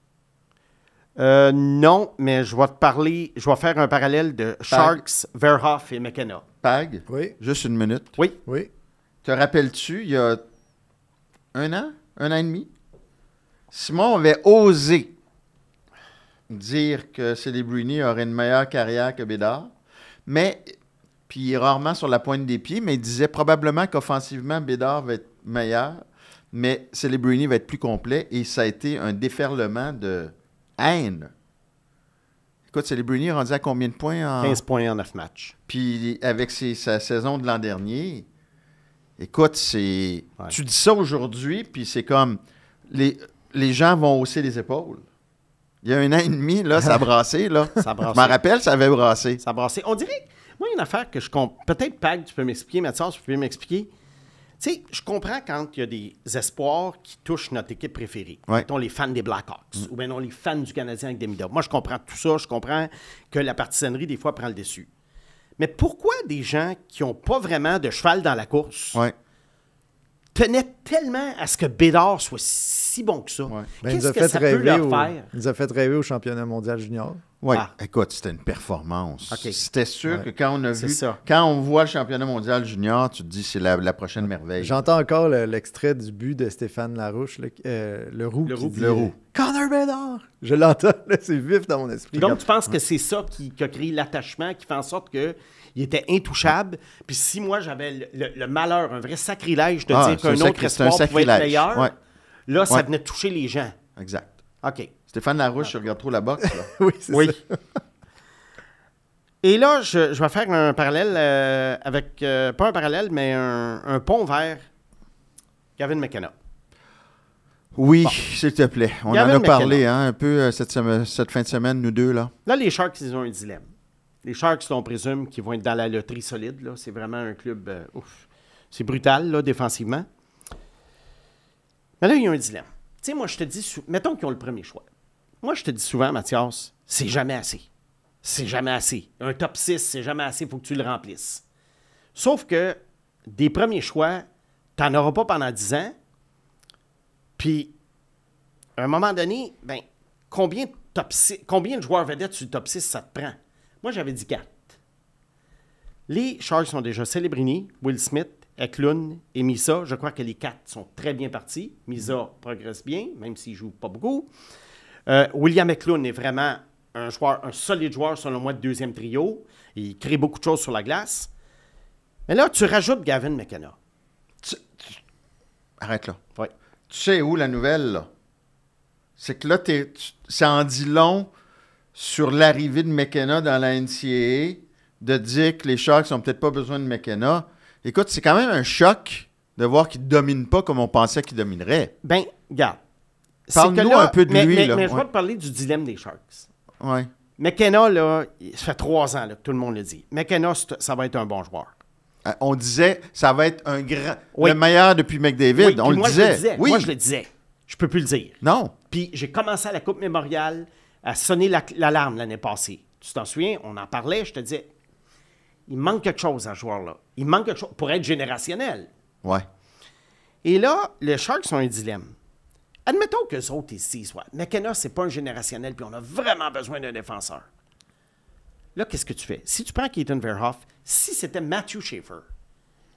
B: Non, mais je vais faire un parallèle de Sharks, Verhoff et McKenna.
A: Pag,
C: Oui,
A: juste une minute.
B: Oui.
C: oui.
A: Te rappelles-tu, il y a un an et demi, Simon avait osé dire que Celebrini aurait une meilleure carrière que Bédard, mais, puis il est rarement sur la pointe des pieds, mais il disait probablement qu'offensivement, Bédard va être meilleur, mais Celebrini va être plus complet, et ça a été un déferlement de haine. Écoute, Celebrini est rendu à combien de points?
B: 15 points en 9 matchs.
A: Puis avec sa saison de l'an dernier, écoute, c'est...
B: Ouais.
A: Tu dis ça aujourd'hui, puis c'est comme... Les gens vont hausser les épaules. Il y a un an et demi, là, ça a brassé, là.
B: Ça a brassé.
A: Je m'en rappelle, ça avait brassé.
B: Ça a brassé. On dirait... Moi, il y a une affaire que je comprends. Peut-être, Pag, tu peux m'expliquer, Mathias, tu peux m'expliquer. Tu sais, je comprends quand il y a des espoirs qui touchent notre équipe préférée.
A: Ouais.
B: Mettons les fans des Blackhawks ou bien non les fans du Canadien avec des médias. Moi, je comprends tout ça. Je comprends que la partisanerie, des fois, prend le dessus. Mais pourquoi des gens qui n'ont pas vraiment de cheval dans la course
A: Ouais.
B: tenaient tellement à ce que Bédard soit si bon que ça?
A: Ouais.
C: Ben, il nous
B: Qu'est-ce
C: a
B: que
C: fait
B: ça peut
C: rêver
B: leur
C: au,
B: faire?
C: il nous a fait rêver au championnat mondial junior.
A: Oui,
B: Ah.
A: écoute, c'était une performance.
B: OK.
A: C'était sûr
C: Ouais.
A: que quand on a
B: C'est
A: vu...
B: ça.
A: Quand on voit le championnat mondial junior, tu te dis c'est la prochaine merveille.
C: J'entends encore l'extrait du but de Stéphane Larouche, le roux.
B: Le
C: qui
B: roux.
C: dit,
A: Le roux.
C: Connor Bedard! Je l'entends, là, c'est vif dans mon esprit.
B: Donc, tu penses que c'est ça qui a créé l'attachement, qui fait en sorte qu'il était intouchable. Puis si moi, j'avais le malheur, un vrai sacrilège de dire qu'un autre
A: c'est un
B: espoir pouvait être
A: sacrilège.
B: meilleur,
A: Ouais,
B: là, ça
A: Ouais.
B: venait toucher les gens.
A: exact.
B: OK.
A: Stéphane Larouche, je regarde trop la boxe, là.
C: oui, c'est
B: Oui.
C: ça.
B: Et là, je vais faire un parallèle avec, pas un parallèle, mais un pont vers Gavin McKenna.
A: Oui, s'il te plaît. On
B: Gavin
A: en a parlé
B: McKenna.
A: un peu cette fin de semaine, nous deux, là.
B: Là, les Sharks, ils ont un dilemme. Les Sharks, on présume qu'ils vont être dans la loterie solide. Là. C'est vraiment un club... c'est brutal, là, défensivement. Mais là, il y a un dilemme. Tu sais, moi, je te dis... Mettons qu'ils ont le premier choix. Moi, je te dis souvent, Mathias, c'est jamais assez. C'est jamais assez. Un top 6, c'est jamais assez. Il faut que tu le remplisses. Sauf que des premiers choix, tu n'en auras pas pendant 10 ans. Puis, à un moment donné, ben, combien de joueurs vedettes sur le top 6 ça te prend? Moi, j'avais dit 4. Les Sharks sont déjà Celebrini, Will Smith, Eklund et Misa. Je crois que les 4 sont très bien partis. Misa progresse bien, même s'il ne joue pas beaucoup. William Eklund est vraiment un solide joueur, selon moi, de deuxième trio. Il crée beaucoup de choses sur la glace. Mais là, tu rajoutes Gavin McKenna.
A: Arrête là.
B: Oui.
A: Tu sais où la nouvelle, là? C'est que là, ça en dit long sur l'arrivée de McKenna dans la NCAA, de dire que les Sharks n'ont peut-être pas besoin de McKenna. Écoute, c'est quand même un choc de voir qu'il ne domine pas comme on pensait qu'il dominerait.
B: Ben, regarde.
A: Parle-nous un peu de lui,
B: mais,
A: là.
B: Mais je vais
A: Ouais.
B: te parler du dilemme des Sharks.
A: Oui.
B: McKenna, là, ça fait 3 ans là, que tout le monde le dit. McKenna, ça va être un bon joueur.
A: On disait, ça va être un grand...
B: Oui.
A: Le meilleur depuis McDavid.
B: Oui,
A: On
B: puis
A: le
B: moi,
A: disait.
B: je le disais.
A: Oui.
B: Moi, je le disais. Je peux plus le dire.
A: Non.
B: Puis j'ai commencé à la Coupe Mémoriale à sonner l'alarme l'année passée. Tu t'en souviens? On en parlait, je te disais, il manque quelque chose à ce joueur-là. Il manque quelque chose pour être générationnel.
A: Ouais.
B: Et là, les Sharks ont un dilemme. Admettons qu'eux autres, ils se disent, ouais, McKenna, c'est pas un générationnel, puis on a vraiment besoin d'un défenseur. Là, qu'est-ce que tu fais? Si tu prends Keaton Verhoff, si c'était Matthew Schaefer,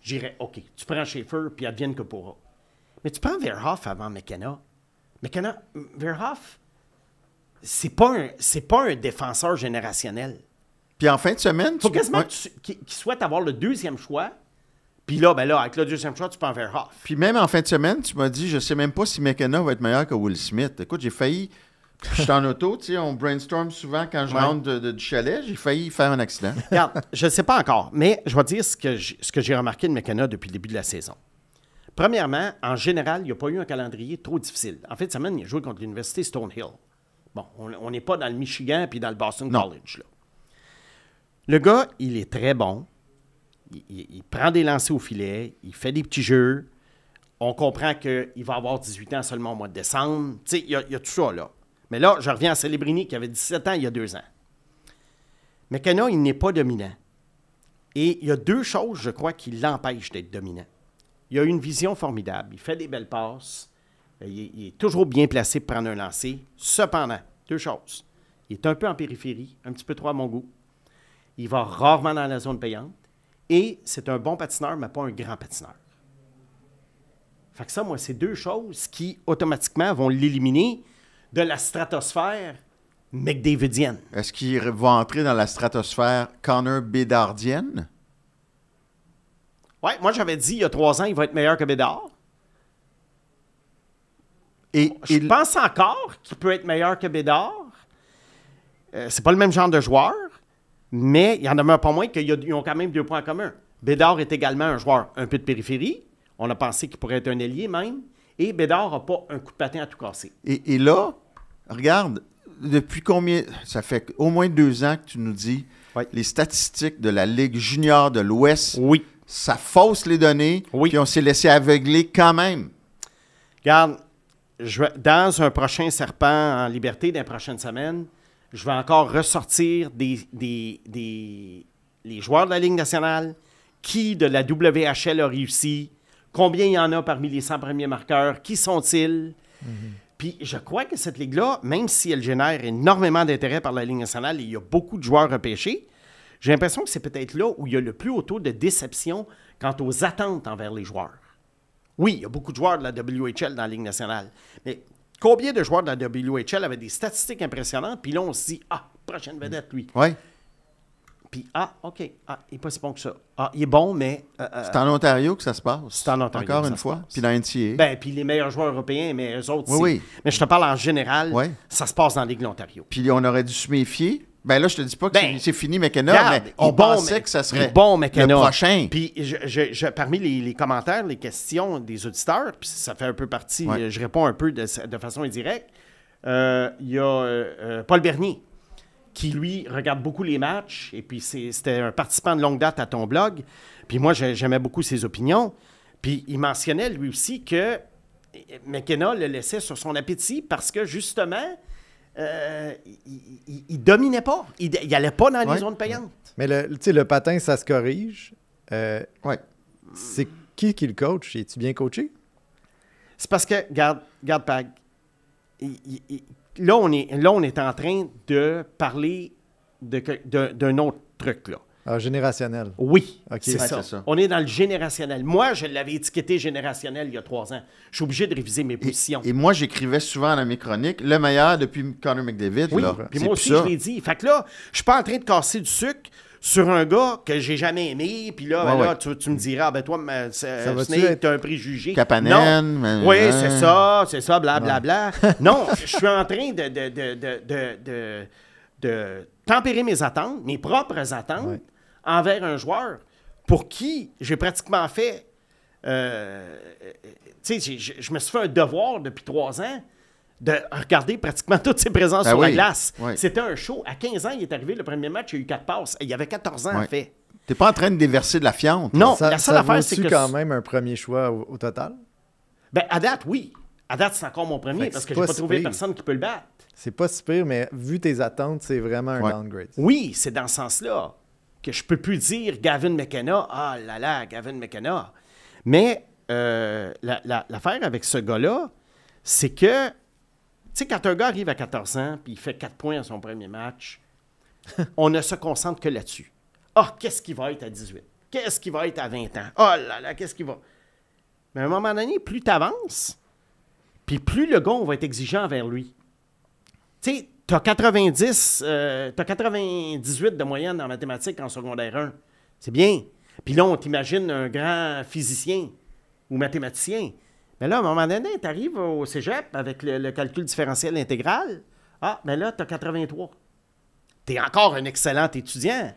B: j'irais, OK, tu prends Schaefer, puis advienne que pourra. Mais tu prends Verhoff avant McKenna. Verhoff, c'est pas un défenseur générationnel.
A: Puis en fin de semaine,
B: Il faut quasiment qu'il souhaite avoir le deuxième choix. Puis là, avec le deuxième choix, tu peux en faire off.
A: Puis même en fin de semaine, tu m'as dit, je sais même pas si McKenna va être meilleur que Will Smith. Écoute, j'ai failli... Je suis en auto, tu sais, on brainstorm souvent quand je rentre du chalet. J'ai failli faire un accident.
B: Regarde, je ne sais pas encore, mais je vais dire ce que j'ai remarqué de McKenna depuis le début de la saison. Premièrement, en général, il n'y a pas eu un calendrier trop difficile. En fin de semaine, il a joué contre l'Université Stonehill. Bon, on n'est pas dans le Michigan puis dans le Boston College, là. Le gars, il est très bon. Il prend des lancers au filet. Il fait des petits jeux. On comprend qu'il va avoir 18 ans seulement au mois de décembre. Tu sais, il y a tout ça, là. Mais là, je reviens à Celebrini qui avait 17 ans il y a 2 ans. McKenna, il n'est pas dominant. Et il y a 2 choses, je crois, qui l'empêchent d'être dominant. Il a une vision formidable. Il fait des belles passes. Il est toujours bien placé pour prendre un lancer. Cependant, 2 choses. Il est un peu en périphérie, un petit peu trop à mon goût. Il va rarement dans la zone payante. Et c'est un bon patineur, mais pas un grand patineur. Fait que ça, moi, c'est 2 choses qui, automatiquement, vont l'éliminer de la stratosphère McDavidienne.
A: Est-ce qu'il va entrer dans la stratosphère Connor Bédardienne?
B: Oui, moi, j'avais dit il y a 3 ans, il va être meilleur que Bédard. Je pense encore qu'il peut être meilleur que Bédard. C'est pas le même genre de joueur, mais il y en demeure pas moins qu'ils ont quand même 2 points en commun. Bédard est également un joueur un peu de périphérie. On a pensé qu'il pourrait être un ailier même. Et Bédard n'a pas un coup de patin à tout casser.
A: Et là, regarde, depuis combien... Ça fait au moins 2 ans que tu nous dis les statistiques de la Ligue junior de l'Ouest.
B: Oui.
A: Ça fausse les données, puis on s'est laissé aveugler quand même.
B: Regarde, dans un prochain serpent en liberté, dans les prochaines semaines, je vais encore ressortir les joueurs de la Ligue nationale, qui de la WHL a réussi, combien il y en a parmi les 100 premiers marqueurs, qui sont-ils? Puis je crois que cette ligue-là, même si elle génère énormément d'intérêt par la Ligue nationale et il y a beaucoup de joueurs repêchés, j'ai l'impression que c'est peut-être là où il y a le plus haut taux de déception quant aux attentes envers les joueurs. Oui, il y a beaucoup de joueurs de la WHL dans la Ligue nationale, mais combien de joueurs de la WHL avaient des statistiques impressionnantes, puis là, on se dit, prochaine vedette, lui.
A: Oui.
B: Puis, OK, il n'est pas si bon que ça. Il est bon, mais...
A: c'est en Ontario que ça se passe.
B: C'est en Ontario.
A: Encore une fois. Puis dans NCAA.
B: Puis les meilleurs joueurs européens, mais eux autres,
A: oui.
B: Mais je te parle en général, ça se passe dans la Ligue de l'Ontario.
A: Puis on aurait dû se méfier. Ben là, je te dis pas que c'est fini McKenna, mais on pensait que ça serait le prochain.
B: Puis parmi les commentaires, les questions des auditeurs, puis ça fait un peu partie, je réponds un peu de façon indirecte, il y a Paul Bernier, qui, lui, regarde beaucoup les matchs, et puis c'était un participant de longue date à ton blog, puis moi, j'aimais beaucoup ses opinions, puis il mentionnait, lui aussi, que McKenna le laissait sur son appétit parce que, justement, il dominait pas. Il n'allait pas dans les zones payantes.
C: Mais le patin, ça se corrige. C'est qui le coach? Es-tu bien coaché?
B: C'est parce que, regarde Pag, là, on est en train de parler d'un autre truc, là.
C: Générationnel.
B: Oui,
C: okay.
B: c'est ça. On est dans le générationnel. Moi, je l'avais étiqueté générationnel il y a 3 ans. Je suis obligé de réviser mes positions.
A: Et moi, j'écrivais souvent dans mes chroniques, le meilleur depuis Connor McDavid.
B: Oui, puis moi aussi, je l'ai dit. Fait que là, je suis pas en train de casser du sucre sur un gars que j'ai jamais aimé, puis là, tu me diras, toi, Snake, t'as un préjugé.
A: Kapanen.
B: Oui, c'est ça, blablabla. Non, je suis en train de tempérer mes attentes, mes propres attentes, envers un joueur pour qui j'ai pratiquement fait... tu sais, je me suis fait un devoir depuis 3 ans de regarder pratiquement toutes ses présences sur la glace.
A: Oui.
B: C'était un show. À 15 ans, il est arrivé, le premier match, il a eu 4 passes. Il y avait 14 ans, en fait.
A: T'es pas en train de déverser de la fiente.
B: Non, la seule affaire, c'est que...
C: quand même un premier choix au total?
B: Ben, à date, oui. À date, c'est encore mon premier parce que j'ai pas trouvé personne qui peut le battre.
C: C'est pas si pire, mais vu tes attentes, c'est vraiment un downgrade.
B: Oui, c'est dans ce sens-là que je peux plus dire Gavin McKenna. Ah là là, Gavin McKenna. Mais l'affaire avec ce gars-là, c'est que, tu sais, quand un gars arrive à 14 ans et il fait 4 points à son premier match, on ne se concentre que là-dessus. Qu'est-ce qu'il va être à 18? Qu'est-ce qu'il va être à 20 ans? Oh là là, qu'est-ce qu'il va... Mais à un moment donné, plus tu avances, puis plus le gars, on va être exigeant envers lui. Tu sais, tu as 98 de moyenne en mathématiques en secondaire 1. C'est bien. Puis là, on t'imagine un grand physicien ou mathématicien. Mais là, à un moment donné, tu arrives au cégep avec le calcul différentiel intégral. Ah, mais là, tu as 83. Tu es encore un excellent étudiant.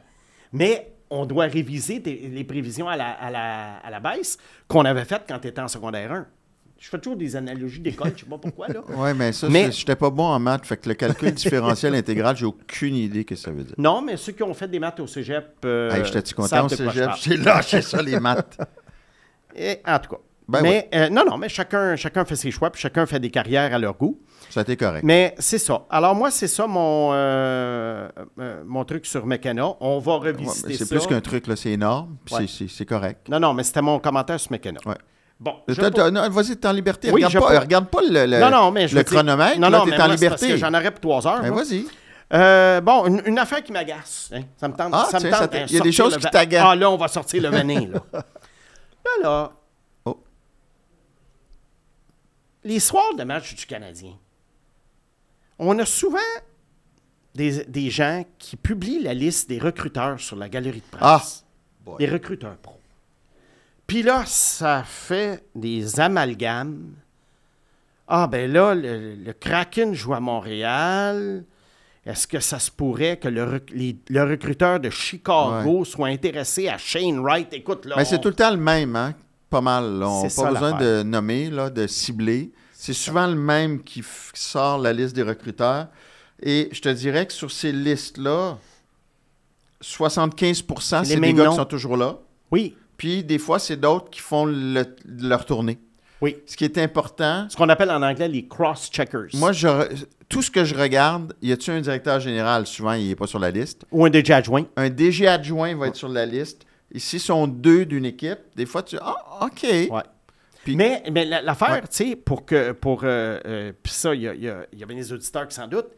B: Mais on doit réviser les prévisions à la baisse qu'on avait faites quand tu étais en secondaire 1. Je fais toujours des analogies d'école, je ne sais pas pourquoi, là.
A: Oui, mais ça,
B: Mais-
A: j'étais pas bon en maths. Fait que le calcul différentiel intégral, j'ai aucune idée que ça veut dire.
B: Non, mais ceux qui ont fait des maths au cégep
A: Hey, j'étais-tu content
B: savent
A: au
B: de quoi je
A: cégep?
B: parle.
A: J'ai lâché ça, les maths.
B: Et, en tout cas.
A: Ben
B: mais non, mais chacun fait ses choix, puis chacun fait des carrières à leur goût.
A: Ça a été correct.
B: Mais c'est ça. Alors moi, c'est ça mon truc sur Mécana. On va
A: Ouais,
B: revisiter
A: mais c'est
B: ça.
A: plus qu'un truc, là. C'est énorme. puis
B: Ouais.
A: c'est correct.
B: Non, mais c'était mon commentaire sur Mécana.
A: Ouais.
B: Bon.
A: Non, vas-y, t'es en liberté.
B: Oui,
A: regarde pas
B: non, mais je
A: le
B: veux dire-
A: chronomètre.
B: Non,
A: là,
B: non,
A: t'es
B: mais
A: en
B: moi, c'est parce
A: liberté.
B: que j'en aurais pour 3 heures.
A: Ben,
B: moi.
A: vas-y.
B: Bon, une affaire qui m'agace. Hein. Ça me tente.
A: Ah,
B: ça me
A: tiens,
B: tente,
A: il y a des
B: sortir
A: choses
B: le
A: qui
B: va-
A: t'agacent.
B: Ah, là, on va sortir le venin, là. Là.
A: Oh.
B: Les soirs de match du Canadien, on a souvent des gens qui publient la liste des recruteurs sur la galerie de presse.
A: Boy.
B: Des recruteurs pro. Puis là, ça fait des amalgames. Ah, ben là, le Kraken joue à Montréal. Est-ce que ça se pourrait que le recruteur de Chicago soit intéressé à Shane Wright? Écoute, là.
A: Mais c'est tout le temps le même, hein? Pas mal. Là. On n'a
B: C'est
A: pas
B: ça,
A: besoin
B: l'affaire.
A: de nommer, là, de cibler. C'est souvent le même qui sort la liste des recruteurs. Et je te dirais que sur ces listes-là, 75 c'est
B: les
A: des
B: mêmes
A: gars
B: noms.
A: qui sont toujours là.
B: Oui,
A: Puis des fois, c'est d'autres qui font leur tournée.
B: oui.
A: Ce qui est important,
B: Ce qu'on appelle en anglais les cross-checkers.
A: moi, tout ce que je regarde, y a-tu un directeur général? Souvent, il n'est pas sur la liste.
B: Ou un DG adjoint.
A: Un DG adjoint va être sur la liste. Ici, sont 2 d'une équipe. Des fois, ah, OK.
B: Ouais.
A: Puis-
B: Mais l'affaire,
A: Ouais.
B: tu sais, puis ça, il y avait des auditeurs qui s'en doutent,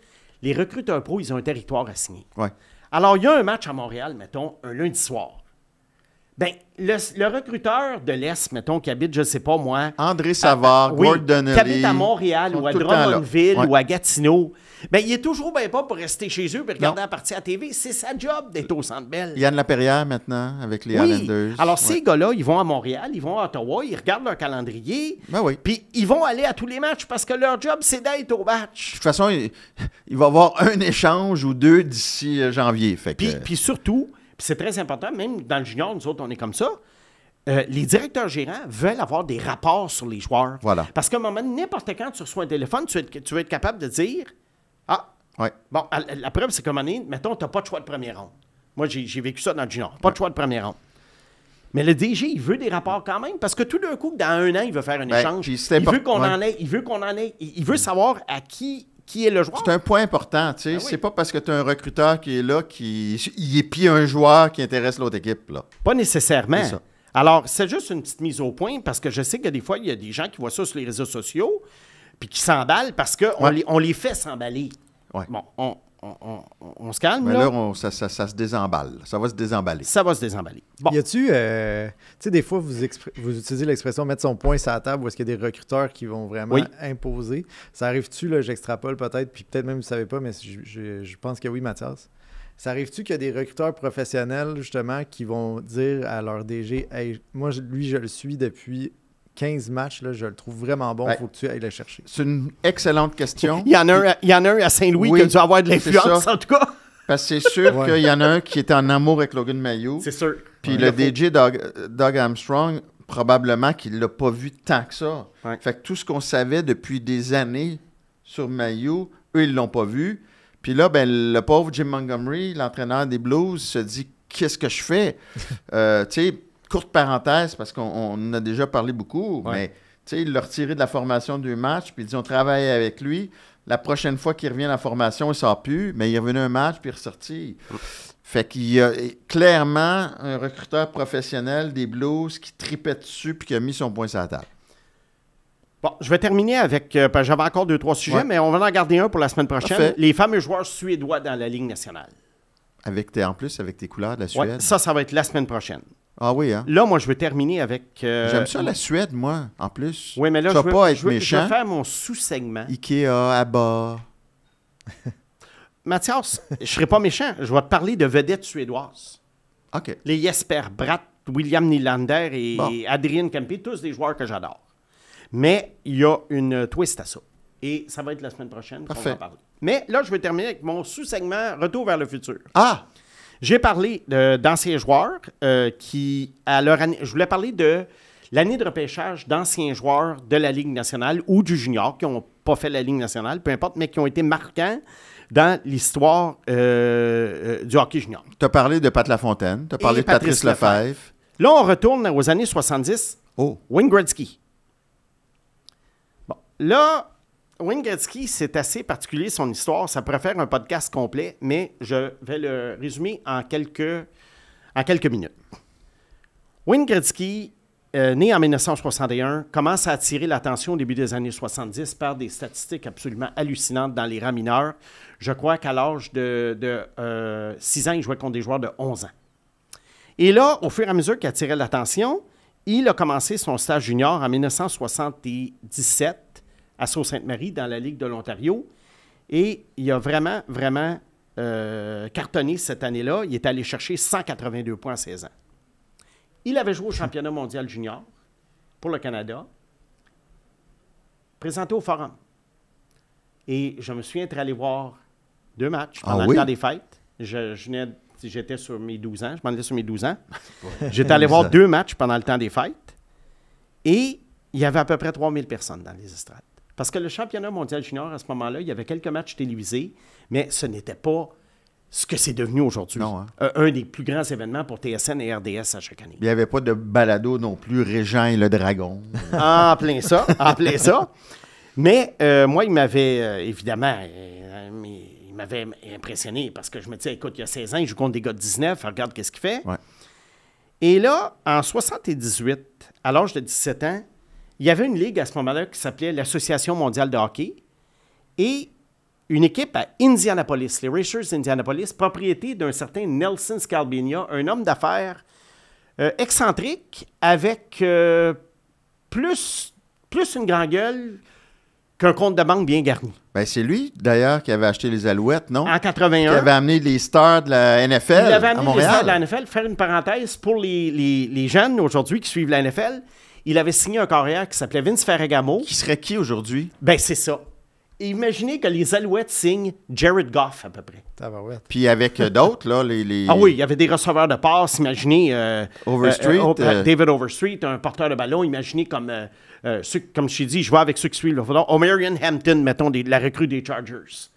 B: les recruteurs pro, ils ont un territoire à signer.
A: Ouais.
B: Alors, il y a un match à Montréal, mettons, un lundi soir. Bien, le recruteur de l'Est, mettons, qui habite, je ne sais pas moi,
A: André Savard,
B: oui,
A: Gord Donnelly.
B: qui habite à Montréal
A: sont
B: ou à
A: tout le temps là.
B: Drummondville
A: Ouais.
B: ou à Gatineau, bien, il est toujours bien pas pour rester chez eux et regarder
A: Non.
B: la partie à TV. C'est sa job d'être au Centre Bell.
A: Yann Laperrière maintenant avec les
B: Oui.
A: Islanders.
B: Alors,
A: Ouais.
B: ces gars-là, ils vont à Montréal, ils vont à Ottawa, ils regardent leur calendrier,
A: Ben oui.
B: puis ils vont aller à tous les matchs parce que leur job, c'est d'être au match.
A: De toute façon, il va y avoir un échange ou 2 d'ici janvier. Fait que,
B: Puis surtout, puis c'est très important, même dans le junior, nous autres, on est comme ça, les directeurs gérants veulent avoir des rapports sur les joueurs.
A: Voilà.
B: Parce qu'à un moment, n'importe quand tu reçois un téléphone, tu vas être capable de dire « Ah,
A: ouais.
B: bon, la preuve, c'est qu'à un moment donné, mettons, tu n'as pas de choix de première ronde. » Moi, j'ai vécu ça dans le junior. Pas de choix de première ronde. Mais le DG, il veut des rapports quand même, parce que tout d'un coup, dans 1 an, il veut faire un
A: Ben,
B: échange.
A: puis c'est
B: Il veut
A: important,
B: qu'on
A: ouais.
B: en ait, il veut savoir à qui est le joueur.
A: C'est un point important, tu sais.
B: Ah oui.
A: C'est pas parce que tu as un recruteur qui est là il épie un joueur qui intéresse l'autre équipe, là.
B: Pas nécessairement.
A: C'est ça.
B: Alors, c'est juste une petite mise au point parce que je sais que des fois, il y a des gens qui voient ça sur les réseaux sociaux puis qui s'emballent parce qu'on
A: Ouais.
B: on les fait s'emballer.
A: Ouais.
B: Bon, on se calme,
A: Mais
B: là.
A: là, ça se désemballe. Ça va se désemballer.
B: Ça va se désemballer. Bon,
C: Y a-tu, tu sais, des fois, vous utilisez l'expression mettre son poing sur la table où est-ce qu'il y a des recruteurs qui vont vraiment
B: Oui.
C: imposer. Ça arrive-tu, là, j'extrapole peut-être, puis peut-être même vous ne savez pas, mais je pense que oui, Mathias. Ça arrive-tu qu'il y a des recruteurs professionnels, justement, qui vont dire à leur DG, hey, moi, lui, je le suis depuis 15 matchs, là, je le trouve vraiment bon, il
A: Ouais.
C: faut que tu ailles le chercher.
A: C'est une excellente question.
B: il y en a un à Saint-Louis
A: Oui,
B: qui a dû avoir de l'influence,
A: ça.
B: en tout cas.
A: Parce que c'est sûr
C: Ouais.
A: qu'il y en a un qui était en amour avec Logan Mailloux.
B: C'est sûr.
A: Puis
B: Ouais.
A: le DJ Doug Armstrong, probablement qu'il ne l'a pas vu tant que ça.
B: Ouais.
A: Fait que tout ce qu'on savait depuis des années sur Mailloux, eux, ils ne l'ont pas vu. Puis là, ben, le pauvre Jim Montgomery, l'entraîneur des Blues, se dit « Qu'est-ce que je fais? » Tu sais, courte parenthèse, parce qu'on en a déjà parlé beaucoup,
B: Ouais.
A: mais tu sais, il l'a retiré de la formation du match, puis il dit « On travaille avec lui. » La prochaine fois qu'il revient à la formation, il ne sort plus, mais il est revenu un match, puis il est ressorti. Fait qu'il y a clairement un recruteur professionnel des Blues qui tripait dessus puis qui a mis son poing sur la table.
B: Bon, je vais terminer avec, parce que j'avais encore 2-3 sujets,
A: Ouais.
B: mais on va en garder un pour la semaine prochaine.
A: Parfait.
B: Les fameux joueurs suédois dans la Ligue nationale.
A: En plus, avec tes couleurs de la
B: Ouais,
A: Suède.
B: ça va être la semaine prochaine.
A: Ah oui, hein?
B: Là, moi, je veux terminer avec...
A: J'aime ça, la Suède, moi, en plus.
B: Oui, mais là,
A: Tu vas
B: je veux,
A: pas être
B: je veux
A: méchant.
B: faire mon sous-segment.
A: Ikea, Abba.
B: Mathias, je ne serai pas méchant. Je vais te parler de vedettes suédoises.
A: OK.
B: Les Jesper Bratt, William Nylander et
A: Bon.
B: Adrien Kempe, tous des joueurs que j'adore. Mais il y a une twist à ça. Et ça va être la semaine prochaine qu'on va
A: Parfait.
B: en parler. Mais là, je vais terminer avec mon sous-segment Retour vers le futur.
A: Ah!
B: J'ai parlé d'anciens joueurs qui, à leur année, je voulais parler de l'année de repêchage d'anciens joueurs de la Ligue nationale ou du junior qui n'ont pas fait la Ligue nationale, peu importe, mais qui ont été marquants dans l'histoire du hockey junior.
A: Tu as parlé de Pat Lafontaine, tu as parlé de Patrice Lefebvre.
B: Là, on retourne aux années 70.
A: Oh!
B: Wayne Gretzky. Bon, là, Wayne Gretzky, c'est assez particulier son histoire. Ça pourrait faire un podcast complet, mais je vais le résumer en quelques minutes. Wayne Gretzky, né en 1961, commence à attirer l'attention au début des années 70 par des statistiques absolument hallucinantes dans les rangs mineurs. Je crois qu'à l'âge de 6 ans, il jouait contre des joueurs de 11 ans. Et là, au fur et à mesure qu'il attirait l'attention, il a commencé son stage junior en 1977 à Sault-Sainte-Marie, dans la Ligue de l'Ontario. Et il a vraiment, vraiment cartonné cette année-là. Il est allé chercher 182 points à 16 ans. Il avait joué au championnat mondial junior pour le Canada, présenté au Forum. Et je me souviens être allé voir 2 matchs pendant le temps des fêtes. J'étais sur mes 12 ans. Je m'en allais sur mes 12 ans. J'étais allé voir 2 matchs pendant le temps des fêtes. Et il y avait à peu près 3000 personnes dans les estrades. Parce que le championnat mondial junior, à ce moment-là, il y avait quelques matchs télévisés, mais ce n'était pas ce que c'est devenu aujourd'hui.
A: Non, hein?
B: Un des plus grands événements pour TSN et RDS à chaque année.
A: Il n'y avait pas de balado non plus, Régent et le Dragon.
B: En plein ça, en plein ça. Mais moi, il m'avait évidemment il m'avait impressionné parce que je me disais, écoute, il y a 16 ans, il joue contre des gars de 19, regarde qu'est-ce qu'il fait.
A: Ouais.
B: Et là, en 78, à l'âge de 17 ans, il y avait une ligue à ce moment-là qui s'appelait l'Association mondiale de hockey et une équipe à Indianapolis, les Racers d'Indianapolis, propriété d'un certain Nelson Scalabrini, un homme d'affaires excentrique avec plus une grande gueule qu'un compte de banque bien garni.
A: Ben, c'est lui, d'ailleurs, qui avait acheté les Alouettes, non?
B: En 81.
A: Qui avait amené les stars de la NFL
B: Il avait
A: à
B: amené les
A: Montréal.
B: stars de la NFL. Faire une parenthèse, pour les jeunes aujourd'hui qui suivent la NFL, il avait signé un carrière qui s'appelait Vince Ferragamo.
A: Qui serait qui aujourd'hui?
B: Ben, c'est ça. Et imaginez que les Alouettes signent Jared Goff, à peu près.
C: Tabarouette.
A: Puis avec d'autres, là, les...
B: Ah oui, il y avait des receveurs de passe. Imaginez...
A: Overstreet,
B: David Overstreet, un porteur de ballon. Imaginez comme comme je t'ai dit, je vais avec ceux qui suivent le football. O'Marion Hampton, mettons, la recrue des Chargers.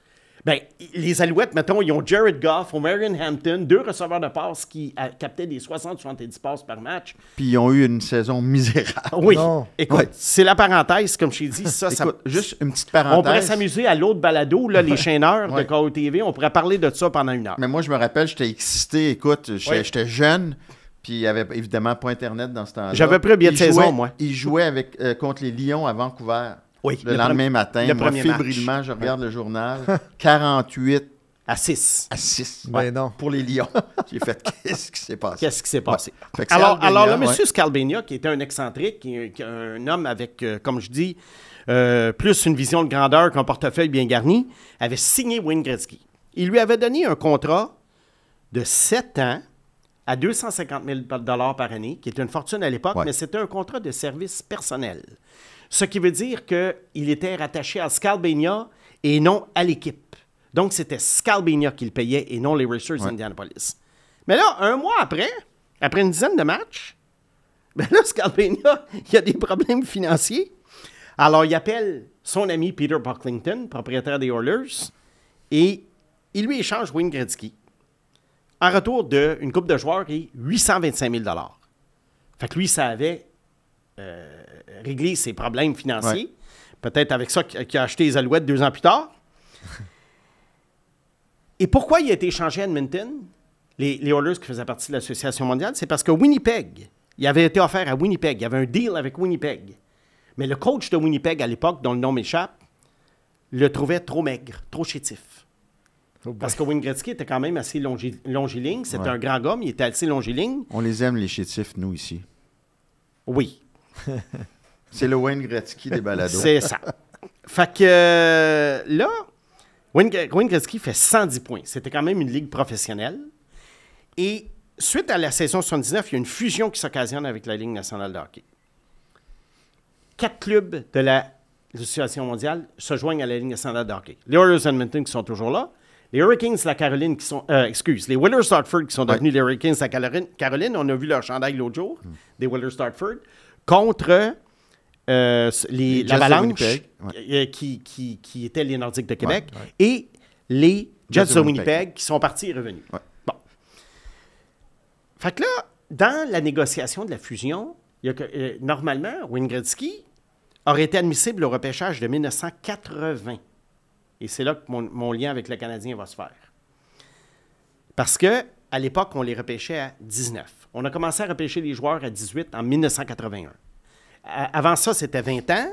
B: Bien, les Alouettes, mettons, ils ont Jared Goff, O'Marion Hampton, 2 receveurs de passe qui captaient des 60-70 passes par match.
A: Puis ils ont eu une saison misérable.
B: Oui,
C: Non.
B: écoute,
A: Ouais.
B: c'est la parenthèse, comme je t'ai dit. Ça,
A: Écoute, juste une petite
B: on pourrait
A: parenthèse.
B: s'amuser à l'autre balado, là, les chaîneurs
A: Ouais.
B: de KO TV. On pourrait parler de ça pendant 1 heure.
A: Mais moi, je me rappelle, j'étais excité. Écoute,
B: Oui.
A: j'étais jeune, puis il n'y avait évidemment pas Internet dans ce temps-là.
B: J'avais pris un billet de saison, moi.
A: Il jouait contre les Lions à Vancouver.
B: Oui,
A: Le lendemain
B: pre-
A: matin,
B: le
A: moi,
B: premier match.
A: fébrilement, je regarde le journal. 48
B: À 6.
A: à 6
C: Ben non.
A: pour les Lions. J'ai fait, qu'est-ce qui s'est passé?
B: Qu'est-ce qui s'est passé?
A: Fait que
B: Alors,
A: Scalabrini,
B: le
A: ouais.
B: monsieur Scalabrini, qui était un excentrique, qui est un homme avec, comme je dis, plus une vision de grandeur qu'un portefeuille bien garni, avait signé Wayne Gretzky. Il lui avait donné un contrat de 7 ans à 250 000 $ par année, qui était une fortune à l'époque,
A: Ouais.
B: mais c'était un contrat de service personnel. Ce qui veut dire qu'il était rattaché à Scalabrini et non à l'équipe. Donc, c'était Scalabrini qui le payait et non les Racers d'Indianapolis. Mais là, 1 mois après une dizaine de matchs, ben là, Scalabrini, il y a des problèmes financiers. Alors, il appelle son ami Peter Pocklington, propriétaire des Oilers, et il lui échange Wayne Gretzky en retour d'une coupe de joueurs et 825 000 $. Fait que lui, ça avait réglé ses problèmes financiers. Peut-être avec ça qu'il a acheté les Alouettes 2 ans plus tard. Et pourquoi il a été échangé à Edmonton, les Oilers qui faisaient partie de l'Association mondiale? C'est parce que Winnipeg, il avait été offert à Winnipeg. Il y avait un deal avec Winnipeg. Mais le coach de Winnipeg à l'époque, dont le nom m'échappe, le trouvait trop maigre, trop chétif.
C: Oh boy.
B: Parce que Wayne Gretzky était quand même assez longiligne. C'était
A: Ouais.
B: un grand gars, mais il était assez longiligne.
A: On les aime, les chétifs, nous, ici.
B: Oui,
A: C'est le Wayne Gretzky des balados.
B: c'est ça. Fait que là, Wayne Gretzky fait 110 points. C'était quand même une ligue professionnelle. Et suite à la saison 79, il y a une fusion qui s'occasionne avec la Ligue nationale de hockey. 4 clubs de l'Association mondiale se joignent à la Ligue nationale de hockey. Les Oilers Edmonton qui sont toujours là. Les Hurricanes de la Caroline qui sont... les Whalers Hartford qui sont devenus les Hurricanes de la Caroline. On a vu leur chandail l'autre jour, des Whalers Hartford, contre l'Avalanche, qui étaient les Nordiques de Québec, et les Jets de Winnipeg qui sont partis et revenus.
A: Ouais.
B: Bon. Fait que là, dans la négociation de la fusion, il y a que, normalement, Wayne Gretzky aurait été admissible au repêchage de 1980. Et c'est là que mon lien avec le Canadien va se faire. Parce qu'à l'époque, on les repêchait à 19. On a commencé à repêcher les joueurs à 18 en 1981. Avant ça, c'était 20 ans.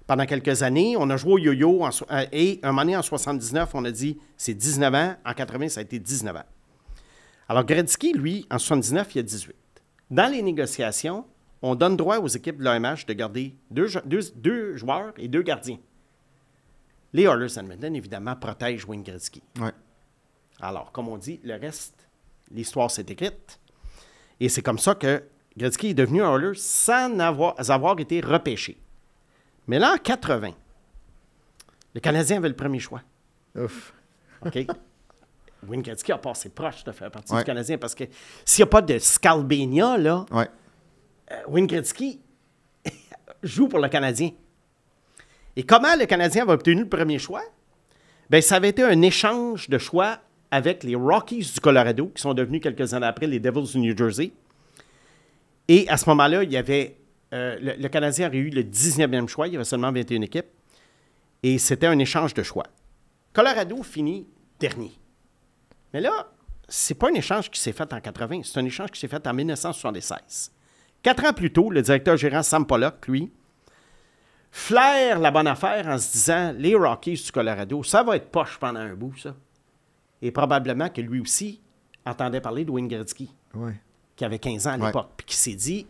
B: Pendant quelques années, on a joué au yo-yo. Et un moment donné, en 79, on a dit c'est 19 ans. En 80, ça a été 19 ans. Alors, Gretzky, lui, en 79, il a 18. Dans les négociations, on donne droit aux équipes de l'AMH de garder deux joueurs et 2 gardiens. Les Oilers Edmonton, évidemment, protègent Wayne Gretzky.
A: Ouais.
B: Alors, comme on dit, le reste, l'histoire s'est écrite. Et c'est comme ça que Gretzky est devenu un Oilers sans avoir été repêché. Mais là, en 80, le Canadien avait le premier choix.
C: Ouf.
B: OK? Wayne Gretzky a passé proche de faire partie du Canadien parce que s'il n'y a pas de Scalbania, là, Wayne Gretzky joue pour le Canadien. Et comment le Canadien avait obtenu le premier choix? Bien, ça avait été un échange de choix avec les Rockies du Colorado, qui sont devenus quelques années après les Devils du New Jersey. Et à ce moment-là, il y avait le Canadien aurait eu le 19e choix. Il y avait seulement 21 équipes. Et c'était un échange de choix. Colorado finit dernier. Mais là, c'est pas un échange qui s'est fait en 80. C'est un échange qui s'est fait en 1976. 4 ans plus tôt, le directeur gérant Sam Pollock, lui, flaire la bonne affaire en se disant les Rockies du Colorado, ça va être poche pendant un bout, ça. Et probablement que lui aussi entendait parler de Wayne Gretzky, qui avait 15 ans à l'époque, puis qui s'est dit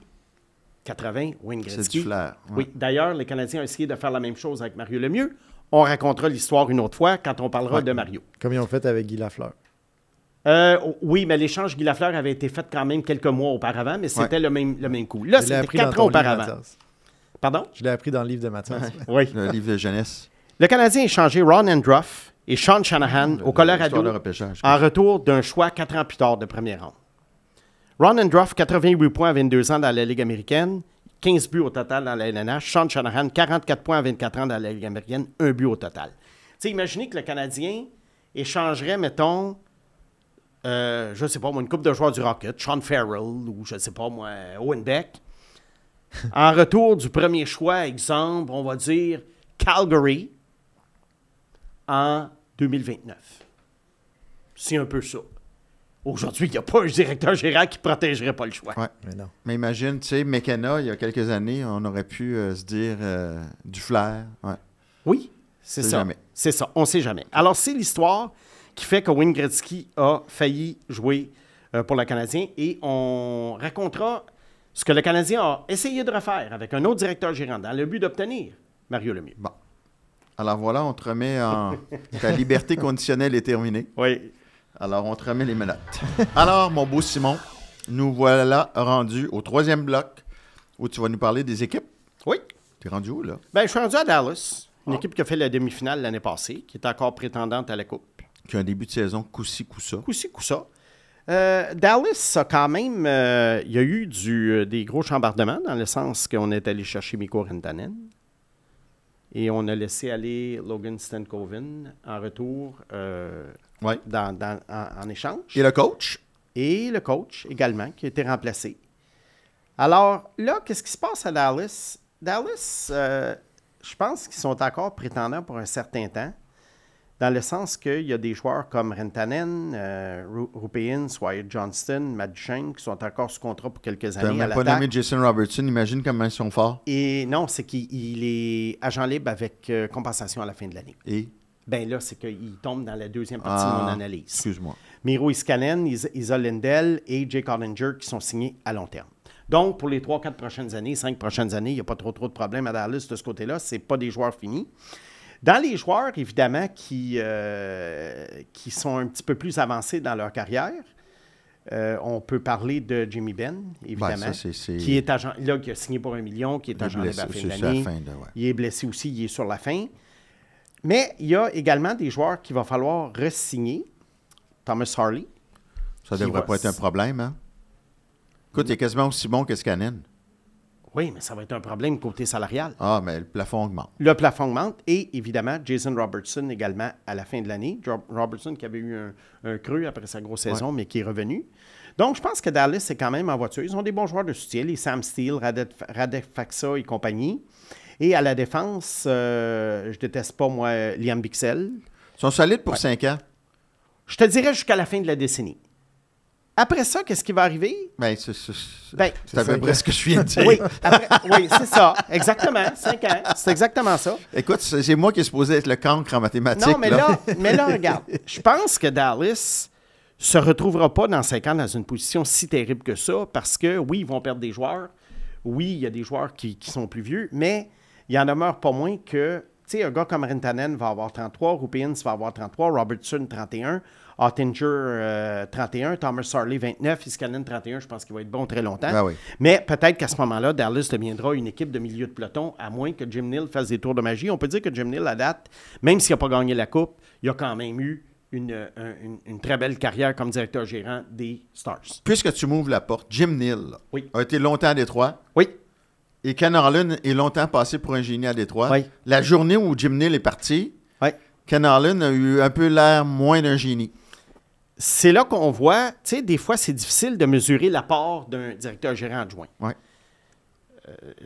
B: 80, Wayne Gretzky.
A: C'est du flair.
B: Oui, d'ailleurs, les Canadiens ont essayé de faire la même chose avec Mario Lemieux. On racontera l'histoire une autre fois quand on parlera de Mario.
C: Comme ils ont fait avec Guy Lafleur.
B: Oui, mais l'échange Guy Lafleur avait été fait quand même quelques mois auparavant, mais c'était le même coup. Là, c'était 4 ans auparavant. Pardon?
C: Je l'ai appris dans le livre de Mathias.
B: Oui.
A: Le livre de jeunesse.
B: Le Canadien a échangé Ron Andruff et Sean Shanahan au Colorado en retour d'un choix 4 ans plus tard de première ronde. Ron Andruff, 88 points à 22 ans dans la Ligue américaine, 15 buts au total dans la LNH. Sean Shanahan, 44 points à 24 ans dans la Ligue américaine, 1 but au total. Tu sais, imaginez que le Canadien échangerait, mettons, je ne sais pas moi, une couple de joueurs du Rocket, Sean Farrell ou je ne sais pas moi, Owen Beck. En retour du premier choix, exemple, on va dire Calgary en 2029. C'est un peu ça. Aujourd'hui, il n'y a pas un directeur gérant qui ne protégerait pas le choix.
A: Ouais. Mais imagine, tu sais, McKenna, il y a quelques années, on aurait pu se dire du flair. Ouais.
B: Oui, c'est ça.
A: Jamais.
B: C'est ça, on ne sait jamais. Alors, c'est l'histoire qui fait que Wayne Gretzky a failli jouer pour le Canadien et on racontera ce que le Canadien a essayé de refaire avec un autre directeur gérant dans le but d'obtenir Mario Lemieux.
A: Bon. Alors voilà, on te remet en... Ta liberté conditionnelle est terminée.
B: Oui.
A: Alors, on te remet les menottes. Alors, mon beau Simon, nous voilà rendus au 3e bloc où tu vas nous parler des équipes.
B: Oui.
A: Tu es rendu où, là?
B: Bien, je suis rendu à Dallas, une équipe qui a fait la demi-finale l'année passée, qui est encore prétendante à la Coupe.
A: Qui a un début de saison coup-ci, coup-ça.
B: Coup-ci, coup-ça. Dallas a quand même... il y a eu des gros chambardements, dans le sens qu'on est allé chercher Mikko Rantanen et on a laissé aller Logan Stankoven en retour en échange.
A: Et le coach?
B: Et le coach également, qui a été remplacé. Alors là, qu'est-ce qui se passe à Dallas? Dallas, je pense qu'ils sont encore prétendants pour un certain temps, dans le sens qu'il y a des joueurs comme Rantanen, Rupien, Wyatt Johnston, Matt Duchene, qui sont encore sous contrat pour quelques années.
A: Tu n'as même pas nommé Jason Robertson. Imagine comment ils sont forts.
B: Et non, c'est qu'il est agent libre avec compensation à la fin de l'année.
A: Et?
B: Bien là, c'est qu'il tombe dans la deuxième partie de mon analyse.
A: Excuse-moi.
B: Miro Iskanen, Isa Lindell et Jake Ottinger qui sont signés à long terme. Donc, pour les 3-4 prochaines années, 5 prochaines années, il n'y a pas trop de problèmes à Dallas de ce côté-là. Ce n'est pas des joueurs finis. Dans les joueurs, évidemment, qui sont un petit peu plus avancés dans leur carrière, on peut parler de Jimmy Benn, évidemment,
A: Ben, ça,
B: qui est agent, là, qui a signé pour $1 million, qui est agent libre à la fin de l'année. Il est blessé aussi, il est sur la fin. Mais il y a également des joueurs qu'il va falloir re-signer. Thomas Harley.
A: Ça ne devrait pas être un problème, hein? Écoute, il est quasiment aussi bon que Scannon.
B: Oui, mais ça va être un problème côté salarial.
A: Ah, mais le plafond augmente.
B: Le plafond augmente et évidemment, Jason Robertson également à la fin de l'année. Robertson qui avait eu un creux après sa grosse saison, mais qui est revenu. Donc, je pense que Dallas est quand même en voiture. Ils ont des bons joueurs de soutien, les Sam Steele, Radek Faksa et compagnie. Et à la défense, je déteste pas, moi, Liam Bixel.
A: Ils sont solides pour 5 ans.
B: Je te dirais jusqu'à la fin de la décennie. Après ça, qu'est-ce qui va arriver?
A: Ben,
B: Ben,
A: c'est à peu près ce que je viens de dire.
B: Oui, c'est ça. Exactement. 5 ans. C'est exactement ça.
A: Écoute, c'est moi qui est supposé être le cancre en mathématiques.
B: Non, mais là, regarde. Je pense que Dallas se retrouvera pas dans 5 ans dans une position si terrible que ça parce que, oui, ils vont perdre des joueurs. Oui, il y a des joueurs qui sont plus vieux, mais il en demeure pas moins que, tu sais, un gars comme Rantanen va avoir 33, Rupiens va avoir 33, Robertson 31, Ottinger 31, Thomas Harley 29, Iskanen 31, je pense qu'il va être bon très longtemps.
A: Ah oui.
B: Mais peut-être qu'à ce moment-là, Dallas deviendra une équipe de milieu de peloton, à moins que Jim Neal fasse des tours de magie. On peut dire que Jim Neal, à date, même s'il n'a pas gagné la Coupe, il a quand même eu une très belle carrière comme directeur gérant des Stars.
A: Puisque tu m'ouvres la porte, Jim Neal
B: Oui.
A: a été longtemps à Détroit.
B: Oui.
A: Et Ken Harlan est longtemps passé pour un génie à Détroit.
B: Oui.
A: La journée où Jim Neal est parti,
B: Oui.
A: Ken Harlan a eu un peu l'air moins d'un génie.
B: C'est là qu'on voit, tu sais, des fois, c'est difficile de mesurer l'apport d'un directeur gérant adjoint.
A: Oui.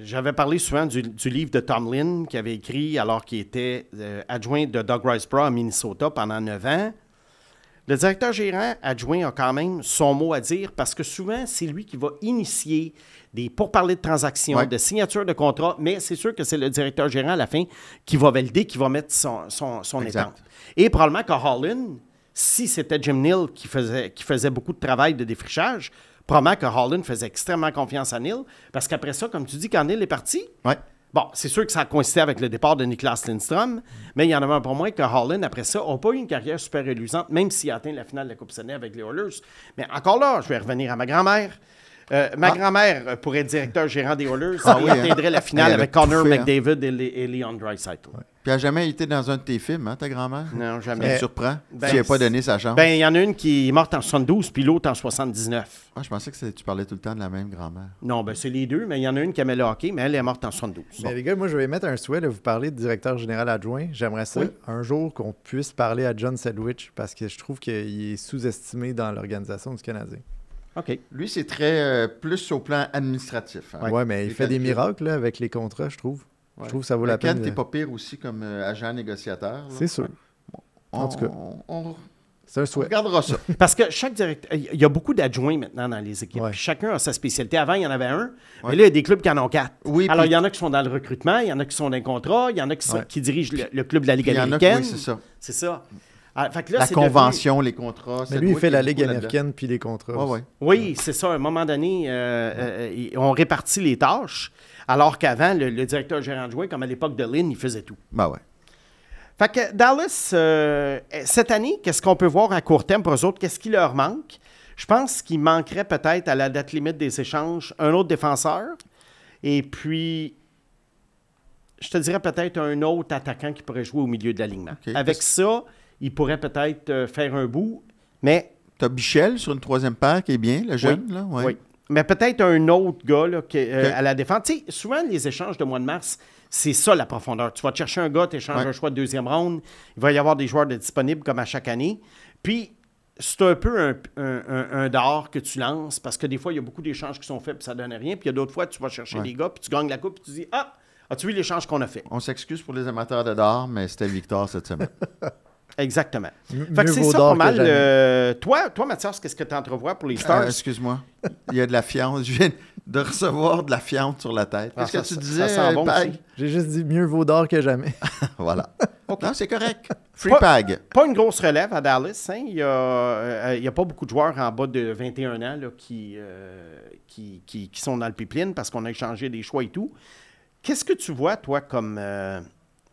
B: J'avais parlé souvent du livre de Tom Lynn qu'il avait écrit alors qu'il était adjoint de Doug Riceborough à Minnesota pendant 9 ans. Le directeur gérant adjoint a quand même son mot à dire parce que souvent, c'est lui qui va initier des pourparlers de transactions, de signature de contrats, mais c'est sûr que c'est le directeur gérant à la fin qui va valider, qui va mettre son étampe. Et probablement que Holland, si c'était Jim Neal qui faisait beaucoup de travail de défrichage, probablement que Holland faisait extrêmement confiance à Neal, parce qu'après ça, comme tu dis, quand Neal est parti, bon, c'est sûr que ça a coïncidé avec le départ de Niklas Lindstrom, mais il y en avait un pour moins que Holland, après ça, n'a pas eu une carrière super reluisante, même s'il a atteint la finale de la Coupe Stanley avec les Oilers. Mais encore là, je vais revenir à ma grand-mère. Ma grand-mère pourrait être directeur gérant des Oilers et atteindrait la finale avec Connor McDavid et Leon Draisaitl.
A: Puis elle n'a jamais été dans un de tes films, hein, ta grand-mère?
B: Non, jamais.
A: Ça me surprend. Tu n'as pas donné sa chance.
B: Ben, il y en a une qui est morte en 72 puis l'autre en 79.
A: Ah, je pensais que tu parlais tout le temps de la même grand-mère.
B: Non, ben c'est les deux, mais il y en a une qui aimait le hockey, mais elle est morte en 72.
C: Mais
B: Bon.
C: les gars, moi, je vais mettre un souhait de vous parler de directeur général adjoint. J'aimerais ça un jour qu'on puisse parler à John Sedgwick parce que je trouve qu'il est sous-estimé dans l'organisation du Canadien.
B: OK.
A: Lui, c'est très plus au plan administratif. Hein.
C: Oui, mais il fait des miracles là, avec les contrats, je trouve. Je trouve que ça vaut la peine.
A: Ken, t'es pas pire aussi comme agent négociateur.
C: C'est sûr. En tout cas, c'est un souhait.
A: On regardera ça.
B: Parce que chaque directeur... Il y a beaucoup d'adjoints maintenant dans les équipes. Puis chacun a sa spécialité. Avant, il y en avait un. Mais là, il y a des clubs qui en ont 4.
A: Oui,
B: alors, il y en a qui sont dans le recrutement, il y en a qui sont dans les contrats, il y en a qui dirigent le club de la Ligue américaine.
A: Oui, c'est ça.
B: C'est ça. Alors, fait que là,
A: la convention, les contrats.
C: Mais lui, il fait la Ligue américaine puis les contrats.
B: Oui, c'est ça. À un moment donné, on répartit les tâches, alors qu'avant, le directeur gérant adjoint, comme à l'époque de Lynn, il faisait tout.
A: Ben ouais.
B: Fait que Dallas, cette année, qu'est-ce qu'on peut voir à court terme pour eux autres? Qu'est-ce qui leur manque? Je pense qu'il manquerait peut-être à la date limite des échanges un autre défenseur. Et puis, je te dirais peut-être un autre attaquant qui pourrait jouer au milieu de l'alignement. Okay. Avec ça, il pourrait peut-être faire un bout, mais...
A: Tu as Bichel sur une troisième paire qui est bien, le jeune, là? Ouais.
B: Oui. Mais peut-être un autre gars là, à la défense. Tu sais, souvent, les échanges de mois de mars, c'est ça la profondeur. Tu vas te chercher un gars, tu échanges un choix de deuxième ronde. Il va y avoir des joueurs disponibles comme à chaque année. Puis, c'est un peu un dard que tu lances parce que des fois, il y a beaucoup d'échanges qui sont faits et ça ne donne rien. Puis, il y a d'autres fois, tu vas chercher des gars puis tu gagnes la coupe puis tu dis « Ah, as-tu vu l'échange qu'on a fait? »
A: On s'excuse pour les amateurs de dard, mais c'était Victor cette semaine.
B: Exactement. Fait que c'est ça pas mal. Toi, Mathias, qu'est-ce que tu entrevois pour les Stars?
A: Excuse-moi. Il y a de la fiente. Je viens de recevoir de la fiente sur la tête. Qu'est-ce que tu disais,
B: ça sent bon
A: Pag?
C: J'ai juste dit mieux vaut d'or que jamais.
A: Voilà. Okay. Non, c'est correct. Free Pag.
B: Pas une grosse relève à Dallas. Hein? Il n'y a pas beaucoup de joueurs en bas de 21 ans là, qui sont dans le pipeline parce qu'on a échangé des choix et tout. Qu'est-ce que tu vois, toi, comme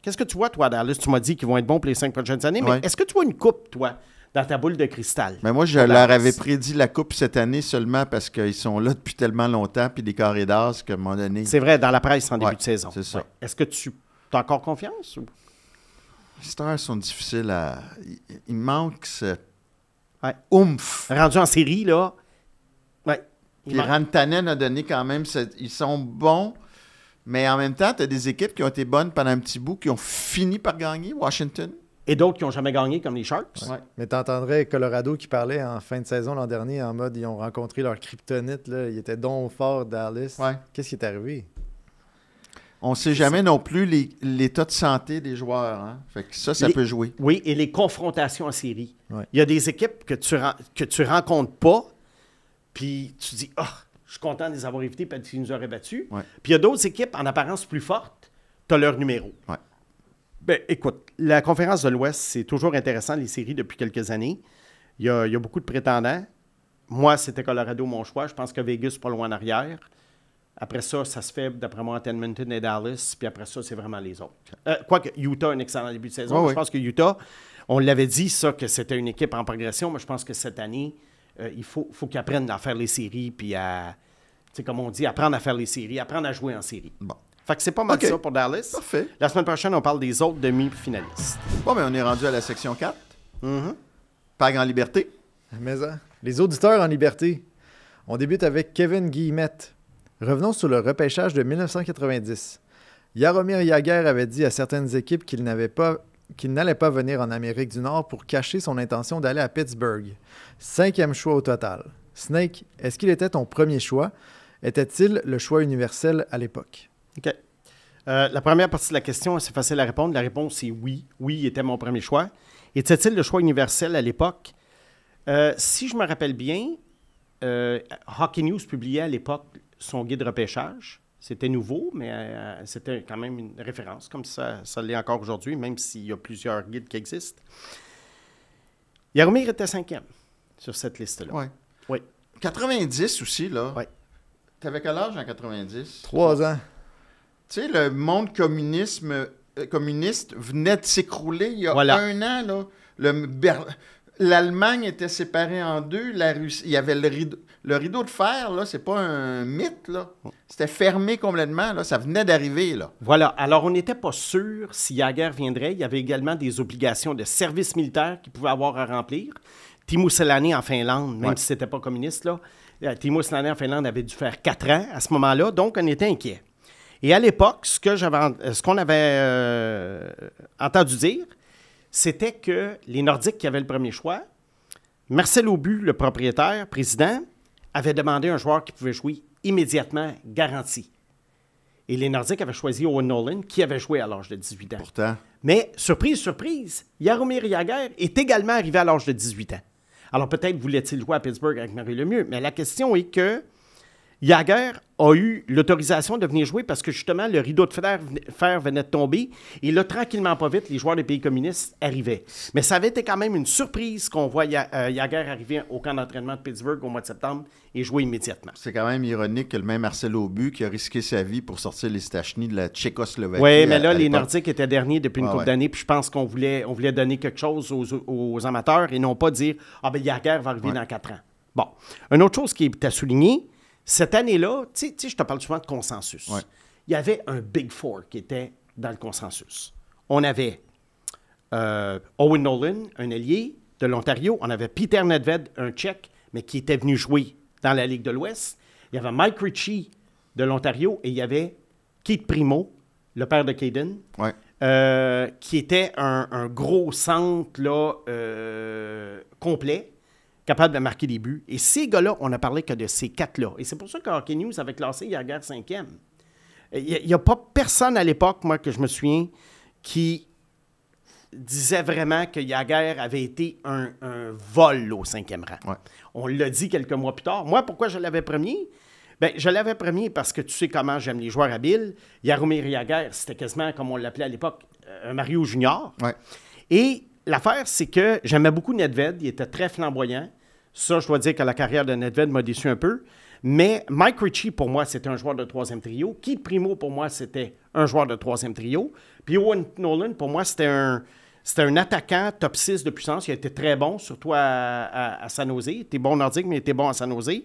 B: Qu'est-ce que tu vois, toi, à Dallas? Tu m'as dit qu'ils vont être bons pour les 5 prochaines années, mais
A: Ouais.
B: est-ce que tu vois une coupe, toi, dans ta boule de cristal?
A: Mais moi, je
B: Pour
A: leur
B: Dallas?
A: avais prédit la Coupe cette année seulement parce qu'ils sont là depuis tellement longtemps, puis des carrés d'as qu'à un moment donné...
B: C'est vrai, dans la presse en début
A: Ouais,
B: de saison.
A: c'est ça.
B: Ouais. Est-ce que tu as encore confiance? Ou?
A: Les Stars sont difficiles à... Il manque ce
B: Ouais.
A: oomph.
B: Rendu en série, là, ouais. il
A: Puis
B: manque-
A: Rantanen a donné quand même... Ils sont bons, mais en même temps, tu as des équipes qui ont été bonnes pendant un petit bout, qui ont fini par gagner. Washington.
B: Et d'autres qui n'ont jamais gagné, comme les Sharks.
A: Ouais.
C: Mais t'entendrais Colorado qui parlait en fin de saison l'an dernier en mode ils ont rencontré leur kryptonite. Là. Ils étaient donc forts, Dallas.
A: Ouais.
C: Qu'est-ce qui est arrivé?
A: On ne sait jamais non plus l'état de santé des joueurs. Hein? Fait que ça
B: Les-
A: peut jouer.
B: Oui, et les confrontations en série.
C: Ouais.
B: Il y a des équipes que tu rencontres pas, puis tu dis, ah, je suis content de les avoir évitées parce qu'ils nous auraient battus.
A: Ouais.
B: Puis il y a d'autres équipes, en apparence plus fortes, tu as leur numéro.
A: Ouais.
B: Ben, écoute, la conférence de l'Ouest, c'est toujours intéressant, les séries, depuis quelques années. Il y a beaucoup de prétendants. Moi, c'était Colorado, mon choix. Je pense que Vegas, pas loin en arrière. Après ça, ça se fait, d'après moi, entre Edmonton et Dallas. Puis après ça, c'est vraiment les autres. Quoique Utah a un excellent début de saison.
A: Ouais,
B: mais
A: ouais.
B: Je pense que Utah, on l'avait dit, ça, que c'était une équipe en progression. Mais je pense que cette année, il faut qu'ils apprennent à faire les séries. Puis à, tu sais, comme on dit, apprendre à faire les séries, apprendre à jouer en série.
A: Bon.
B: Fait que c'est pas mal
A: OK.
B: ça pour Dallas.
A: Parfait.
B: La semaine prochaine, on parle des autres demi-finalistes.
A: Bon, mais on est rendu à la section 4.
B: Mhm.
A: Pag en liberté.
C: Mais les auditeurs en liberté. On débute avec Kevin Guillemette. Revenons sur le repêchage de 1990. Jaromir Jagr avait dit à certaines équipes qu'il n'allait pas venir en Amérique du Nord pour cacher son intention d'aller à Pittsburgh. 5e choix au total. Snake, est-ce qu'il était ton premier choix? Était-il le choix universel à l'époque?
B: OK. La première partie de la question, c'est facile à répondre. La réponse, c'est oui. Oui, il était mon premier choix. Était-il le choix universel à l'époque? Si je me rappelle bien, Hockey News publiait à l'époque son guide repêchage. C'était nouveau, mais c'était quand même une référence, comme ça l'est encore aujourd'hui, même s'il y a plusieurs guides qui existent. Jaromir était 5e sur cette liste-là.
A: Oui.
B: Oui.
A: 90 aussi, là.
B: Ouais.
A: T'avais quel âge en 90?
C: 3 ans.
A: Tu sais, le monde communiste venait de s'écrouler il y a
B: Voilà.
A: 1 an, là. L'Allemagne était séparée en deux. La Russie, il y avait le rideau de fer, là, c'est pas un mythe, là. C'était fermé complètement, là. Ça venait d'arriver, là.
B: Voilà. Alors, on n'était pas sûr si Jagr viendrait. Il y avait également des obligations de service militaire qu'il pouvait avoir à remplir. Timo Selänne en Finlande, même
A: Ouais.
B: si c'était pas communiste, là, Timo Selänne en Finlande avait dû faire 4 ans à ce moment-là, donc on était inquiet. Et à l'époque, ce qu'on avait entendu dire, c'était que les Nordiques qui avaient le premier choix, Marcel Aubu, le propriétaire, président, avait demandé un joueur qui pouvait jouer immédiatement, garanti. Et les Nordiques avaient choisi Owen Nolan, qui avait joué à l'âge de 18 ans.
A: Pourtant.
B: Mais, surprise, surprise, Jaromir Jagr est également arrivé à l'âge de 18 ans. Alors, peut-être voulait-il jouer à Pittsburgh avec Mario Lemieux, mais la question est que Jagr a eu l'autorisation de venir jouer parce que, justement, le rideau de fer venait de tomber et là, tranquillement, pas vite, les joueurs des pays communistes arrivaient. Mais ça avait été quand même une surprise qu'on voit Jagr arriver au camp d'entraînement de Pittsburgh au mois de septembre et jouer immédiatement.
A: C'est quand même ironique que le même Marcel Aubu qui a risqué sa vie pour sortir les Stachny de la Tchécoslovaquie.
B: Oui, mais là,
A: à
B: les
A: l'époque.
B: Nordiques étaient derniers depuis une couple d'années, puis je pense qu'on voulait donner quelque chose aux amateurs et non pas dire « Ah, ben Jagr va arriver dans 4 ans ». Bon. Une autre chose qui est à souligner, cette année-là, tu sais, je te parle souvent de consensus.
A: Ouais.
B: Il y avait un Big Four qui était dans le consensus. On avait Owen Nolan, un ailier de l'Ontario. On avait Peter Nedved, un Tchèque, mais qui était venu jouer dans la Ligue de l'Ouest. Il y avait Mike Ritchie de l'Ontario et il y avait Keith Primo, le père de Caden,
A: Ouais.
B: qui était un gros centre là, complet, capable de marquer des buts. Et ces gars-là, on n'a parlé que de ces 4-là. Et c'est pour ça que Hockey News avait classé Jagr 5e. Il n'y a pas personne à l'époque, moi, que je me souviens, qui disait vraiment que Jagr avait été un vol au 5e rang.
A: Ouais.
B: On l'a dit quelques mois plus tard. Moi, pourquoi je l'avais premier? Bien, je l'avais premier parce que tu sais comment j'aime les joueurs habiles. Jaromir Jagr, c'était quasiment, comme on l'appelait à l'époque, un Mario Junior.
A: Ouais.
B: Et l'affaire, c'est que j'aimais beaucoup Nedved. Il était très flamboyant. Ça, je dois dire que la carrière de Nedved m'a déçu un peu. Mais Mike Ritchie, pour moi, c'était un joueur de troisième trio. Keith Primo, pour moi, c'était un joueur de troisième trio. Puis Owen Nolan, pour moi, c'était un attaquant top 6 de puissance. Il a été très bon, surtout à San Jose. Il était bon nordique, mais il était bon à San Jose.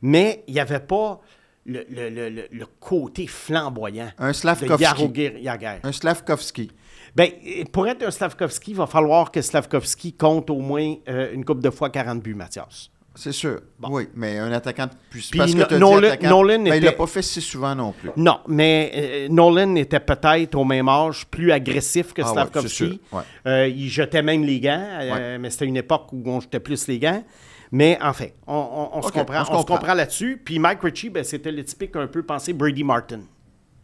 B: Mais il n'y avait pas le côté flamboyant
A: Un
B: de
A: Slavkovski.
B: Jaromir Jagr.
A: Un Slavkovski.
B: Bien, pour être un Slavkovski, il va falloir que Slavkovski compte au moins une couple de fois 40 buts, Mathias.
A: C'est sûr. Oui, mais un attaquant de puissance.
B: Puis
A: Parce que tu as
B: Nolan-
A: dit attaquant,
B: Nolan
A: ben, il
B: était-
A: l'a pas fait si souvent non plus.
B: Non, mais Nolan était peut-être au même âge plus agressif que
A: Ah ouais,
B: Slavkovski.
A: c'est sûr, ouais.
B: Il jetait même les gants, mais c'était une époque où on jetait plus les gants. Mais enfin, on se
A: Ok,
B: comprend,
A: on se comprend.
B: là-dessus. Puis Mike Ritchie, ben, c'était le typique un peu pensé Brady Martin.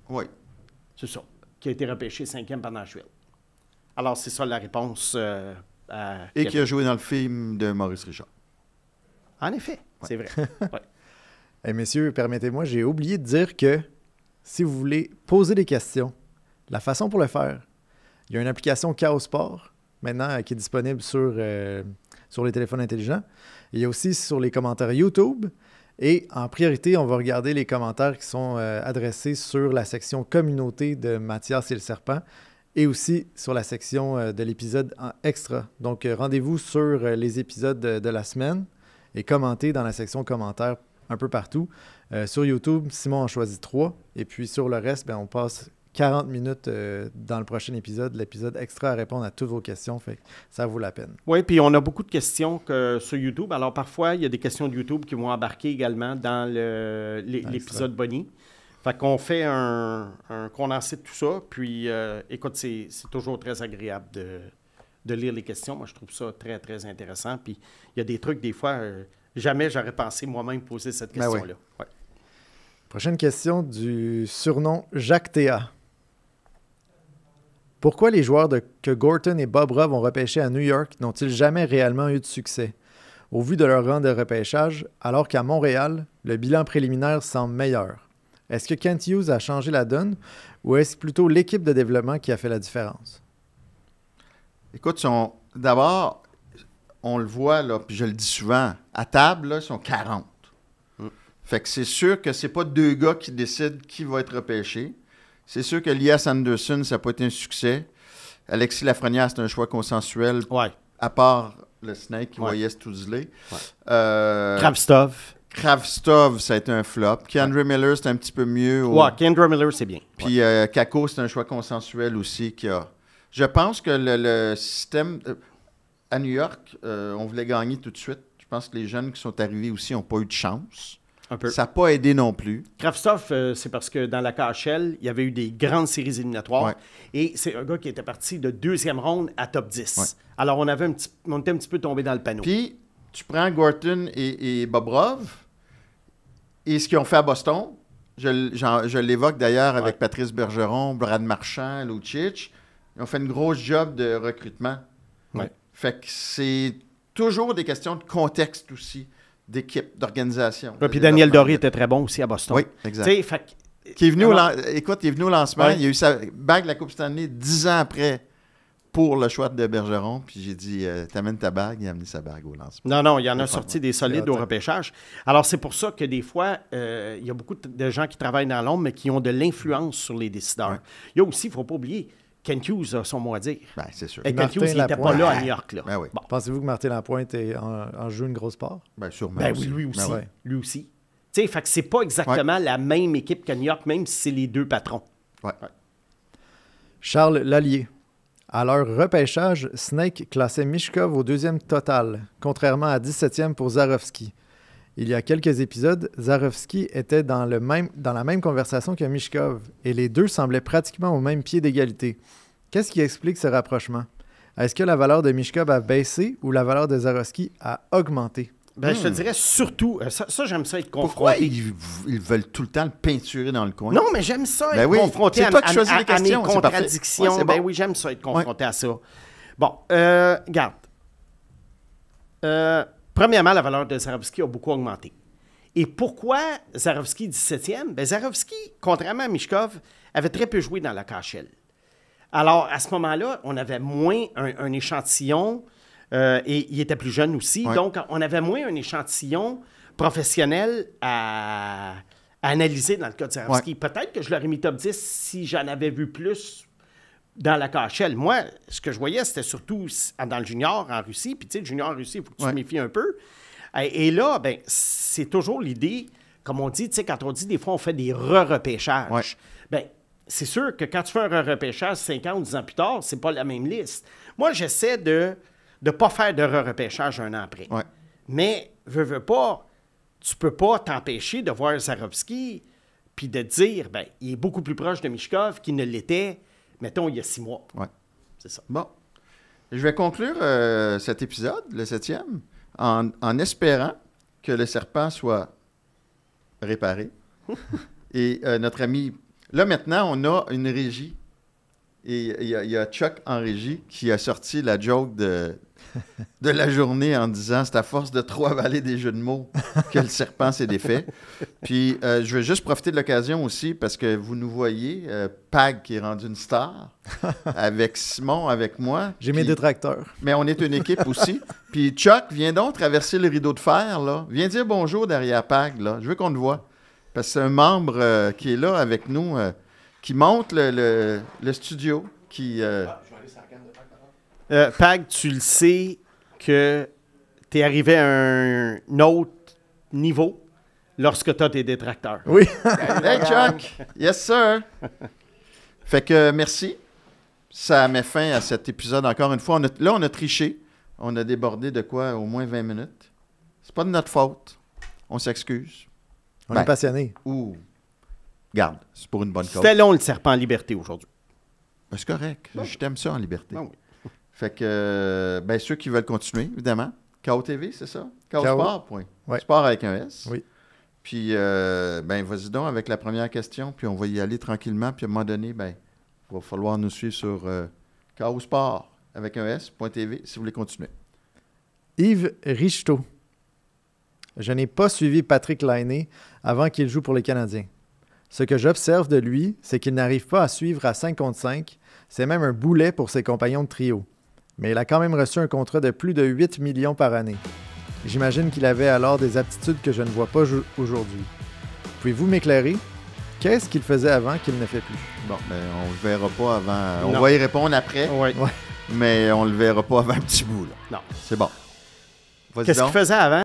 A: Oui.
B: C'est ça, qui a été repêché 5e par Nashville. Alors, c'est ça la réponse à...
A: Et qui a joué dans le film de Maurice Richard.
B: En effet, c'est vrai. Ouais.
C: Eh, messieurs, permettez-moi, j'ai oublié de dire que si vous voulez poser des questions, la façon pour le faire, il y a une application Chaos Sport maintenant qui est disponible sur les téléphones intelligents. Il y a aussi sur les commentaires YouTube. Et en priorité, on va regarder les commentaires qui sont adressés sur la section communauté de Mathias et le Serpent et aussi sur la section de l'épisode en extra. Donc, rendez-vous sur les épisodes de la semaine et commentez dans la section commentaires un peu partout. Sur YouTube, Simon en choisit 3. Et puis sur le reste, ben, on passe 40 minutes dans le prochain épisode, l'épisode extra à répondre à toutes vos questions. Fait que ça vaut la peine.
B: Oui, puis on a beaucoup de questions sur YouTube. Alors parfois, il y a des questions de YouTube qui vont embarquer également dans l'épisode Bonnie. Fait qu'on fait un condensé de tout ça. Puis écoute, c'est toujours très agréable de lire les questions. Moi, je trouve ça très, très intéressant. Puis il y a des trucs, des fois, jamais j'aurais pensé moi-même poser cette
A: Ben oui.
B: question-là. Ouais.
C: Prochaine question du surnom Jacques Théa. Pourquoi les joueurs que Gorton et Bobrovs ont repêchés à New York n'ont-ils jamais réellement eu de succès, au vu de leur rang de repêchage, alors qu'à Montréal, le bilan préliminaire semble meilleur? Est-ce que Kent Hughes a changé la donne ou est-ce plutôt l'équipe de développement qui a fait la différence?
A: Écoute, d'abord, on le voit, là, puis je le dis souvent, à table, là, ils sont 40. Fait que c'est sûr que c'est pas deux gars qui décident qui va être repêché. C'est sûr que Elias Anderson, ça n'a pas été un succès. Alexis Lafrenière, c'est un choix consensuel,
B: Ouais.
A: à part le Snake qui
B: Ouais.
A: voyait Studsley.
B: Ouais. Kravstov.
A: Kravstov, ça a été un flop. Keandre Miller, c'est un petit peu mieux.
B: Ouais, Kendra Miller, c'est bien.
A: Puis Kako, c'est un choix consensuel aussi qui a... Je pense que le système... à New York, on voulait gagner tout de suite. Je pense que les jeunes qui sont arrivés aussi n'ont pas eu de chance.
B: Un peu.
A: Ça n'a pas aidé non plus.
B: Kravstov, c'est parce que dans la KHL, il y avait eu des grandes séries éliminatoires.
A: Ouais.
B: Et c'est un gars qui était parti de 2e ronde à top 10.
A: Ouais.
B: Alors, on était un petit peu tombé dans le panneau.
A: Puis, tu prends Gorton et Bobrov, et ce qu'ils ont fait à Boston, je l'évoque d'ailleurs avec
B: Ouais.
A: Patrice Bergeron, Brad Marchand, Lucic, ils ont fait une grosse job de recrutement.
B: Ouais.
A: Fait que c'est toujours des questions de contexte aussi, d'équipe, d'organisation.
B: Ouais,
A: de
B: puis Daniel
A: développement.
B: Doré était très bon aussi à Boston.
A: Oui, exact.
B: Tu sais, fait que-
A: Qui est venu
B: Alors-
A: Écoute, il est venu au lancement.
B: Ouais.
A: Il a eu sa bague de la Coupe Stanley 10 ans après pour le choix de Bergeron. Puis j'ai dit, t'amènes ta bague. Il a amené sa bague au lancement.
B: Non, il y en a
A: C'est
B: sorti
A: pas
B: des solides au
C: Ouais.
B: repêchage. Alors, c'est pour ça que des fois, il y a beaucoup de gens qui travaillent dans l'ombre, mais qui ont de l'influence sur les décideurs.
A: Ouais.
B: Il y a aussi, il ne faut pas oublier, Kent Hughes a son mot à dire.
A: Ben, c'est sûr.
B: Et Kent
C: Martin
B: Hughes, il n'était pas
C: Lapointe.
B: là à New York. Là.
A: Ben oui.
B: Bon.
C: Pensez-vous que Martin Lapointe en joue une grosse part?
A: Ben, sûrement.
B: Ben oui, lui aussi.
A: Ben
C: ouais.
B: Lui aussi. Tu sais, fait que c'est pas exactement la même équipe que New York, même si c'est les deux patrons.
A: Ouais.
C: Charles Lallier. À leur repêchage, Snake classait Mishkov au 2e total, contrairement à 17e pour Zarovski. Il y a quelques épisodes, Zarovski était dans la même conversation que Mishkov, et les deux semblaient pratiquement au même pied d'égalité. Qu'est-ce qui explique ce rapprochement? Est-ce que la valeur de Mishkov a baissé ou la valeur de Zarovski a augmenté?
B: Ben, je te dirais surtout, ça j'aime ça être
A: Pourquoi
B: confronté.
A: ils veulent tout le temps le peinturer dans le coin?
B: Non, mais j'aime ça
A: Ben
B: être
A: oui,
B: confronté
A: c'est toi qui choisis les
B: à mes
A: questions, c'est parfait.
B: contradictions.
A: Ouais, c'est bon.
B: Ben oui, j'aime ça être confronté à ça. Bon, regarde. Premièrement, la valeur de Zarovski a beaucoup augmenté. Et pourquoi Zarovski 17e? Ben, Zarovski, contrairement à Mishkov, avait très peu joué dans la KHL. Alors, à ce moment-là, on avait moins un échantillon, et il était plus jeune aussi,
A: Ouais.
B: donc on avait moins un échantillon professionnels à analyser dans le cas de Serafsky. Peut-être que je l'aurais mis top 10 si j'en avais vu plus dans la KHL. Moi, ce que je voyais, c'était surtout dans le junior en Russie. Puis, tu sais, le junior en Russie, il faut que tu te méfies un peu. Et là, ben, c'est toujours l'idée, comme on dit, tu sais, quand on dit des fois, on fait des re-repêchages.
A: Ouais.
B: Bien, c'est sûr que quand tu fais un re-repêchage 5 ans ou 10 ans plus tard, c'est pas la même liste. Moi, j'essaie de ne pas faire de re-repêchage un an après.
A: Ouais.
B: Mais, veux pas, tu peux pas t'empêcher de voir Serafsky puis de te dire, ben, il est beaucoup plus proche de Michkov qu'il ne l'était, mettons, il y a 6 mois.
A: Ouais.
B: C'est ça.
A: Bon. Je vais conclure cet épisode, le 7e, en espérant que le serpent soit réparé. Et notre ami... Là, maintenant, on a une régie. Et il y a Chuck en régie qui a sorti la joke de la journée en disant « C'est à force de trop avaler des jeux de mots que le serpent s'est défait. » Puis, je veux juste profiter de l'occasion aussi parce que vous nous voyez, Pag qui est rendu une star, avec Simon, avec moi.
C: J'ai mes détracteurs.
A: Mais on est une équipe aussi. Puis Chuck, viens donc traverser le rideau de fer, là. Viens dire bonjour derrière Pag, là. Je veux qu'on te voit. Parce que c'est un membre qui est là avec nous, qui monte le studio, qui...
B: Pag, tu le sais que tu es arrivé à un autre niveau lorsque tu as tes détracteurs.
C: Oui.
A: Hey Chuck! Yes, sir! Fait que merci. Ça met fin à cet épisode encore une fois. On a triché. On a débordé de quoi? Au moins 20 minutes. C'est pas de notre faute. On s'excuse.
C: On est passionnés.
A: Ou, garde, c'est pour une bonne cause.
B: C'était long, le serpent en liberté aujourd'hui.
A: Ben, c'est correct.
B: Bon.
A: Je t'aime ça en liberté.
B: Ah oui.
A: Fait que, ben, ceux qui veulent continuer, évidemment. KO TV, c'est ça? KO
C: KO.
A: Sport, point.
C: Ouais.
A: Sport avec un S.
C: Oui.
A: Puis, ben, vas-y donc avec la première question, puis on va y aller tranquillement. Puis, à un moment donné, ben, il va falloir nous suivre sur KO Sport avec un S.tv si vous voulez continuer.
C: Yves Richteau. Je n'ai pas suivi Patrick Lainé avant qu'il joue pour les Canadiens. Ce que j'observe de lui, c'est qu'il n'arrive pas à suivre à 5 contre 5. C'est même un boulet pour ses compagnons de trio. Mais il a quand même reçu un contrat de plus de 8 millions par année. J'imagine qu'il avait alors des aptitudes que je ne vois pas aujourd'hui. Pouvez-vous m'éclairer? Qu'est-ce qu'il faisait avant qu'il ne fait plus?
A: Bon, ben, on le verra pas avant. On
B: Non.
A: va y répondre après,
B: Ouais.
C: Ouais.
A: mais on le verra pas avant un petit bout, là.
B: Non.
A: C'est bon. Vas-y
B: Qu'est-ce
A: donc.
B: qu'il faisait avant?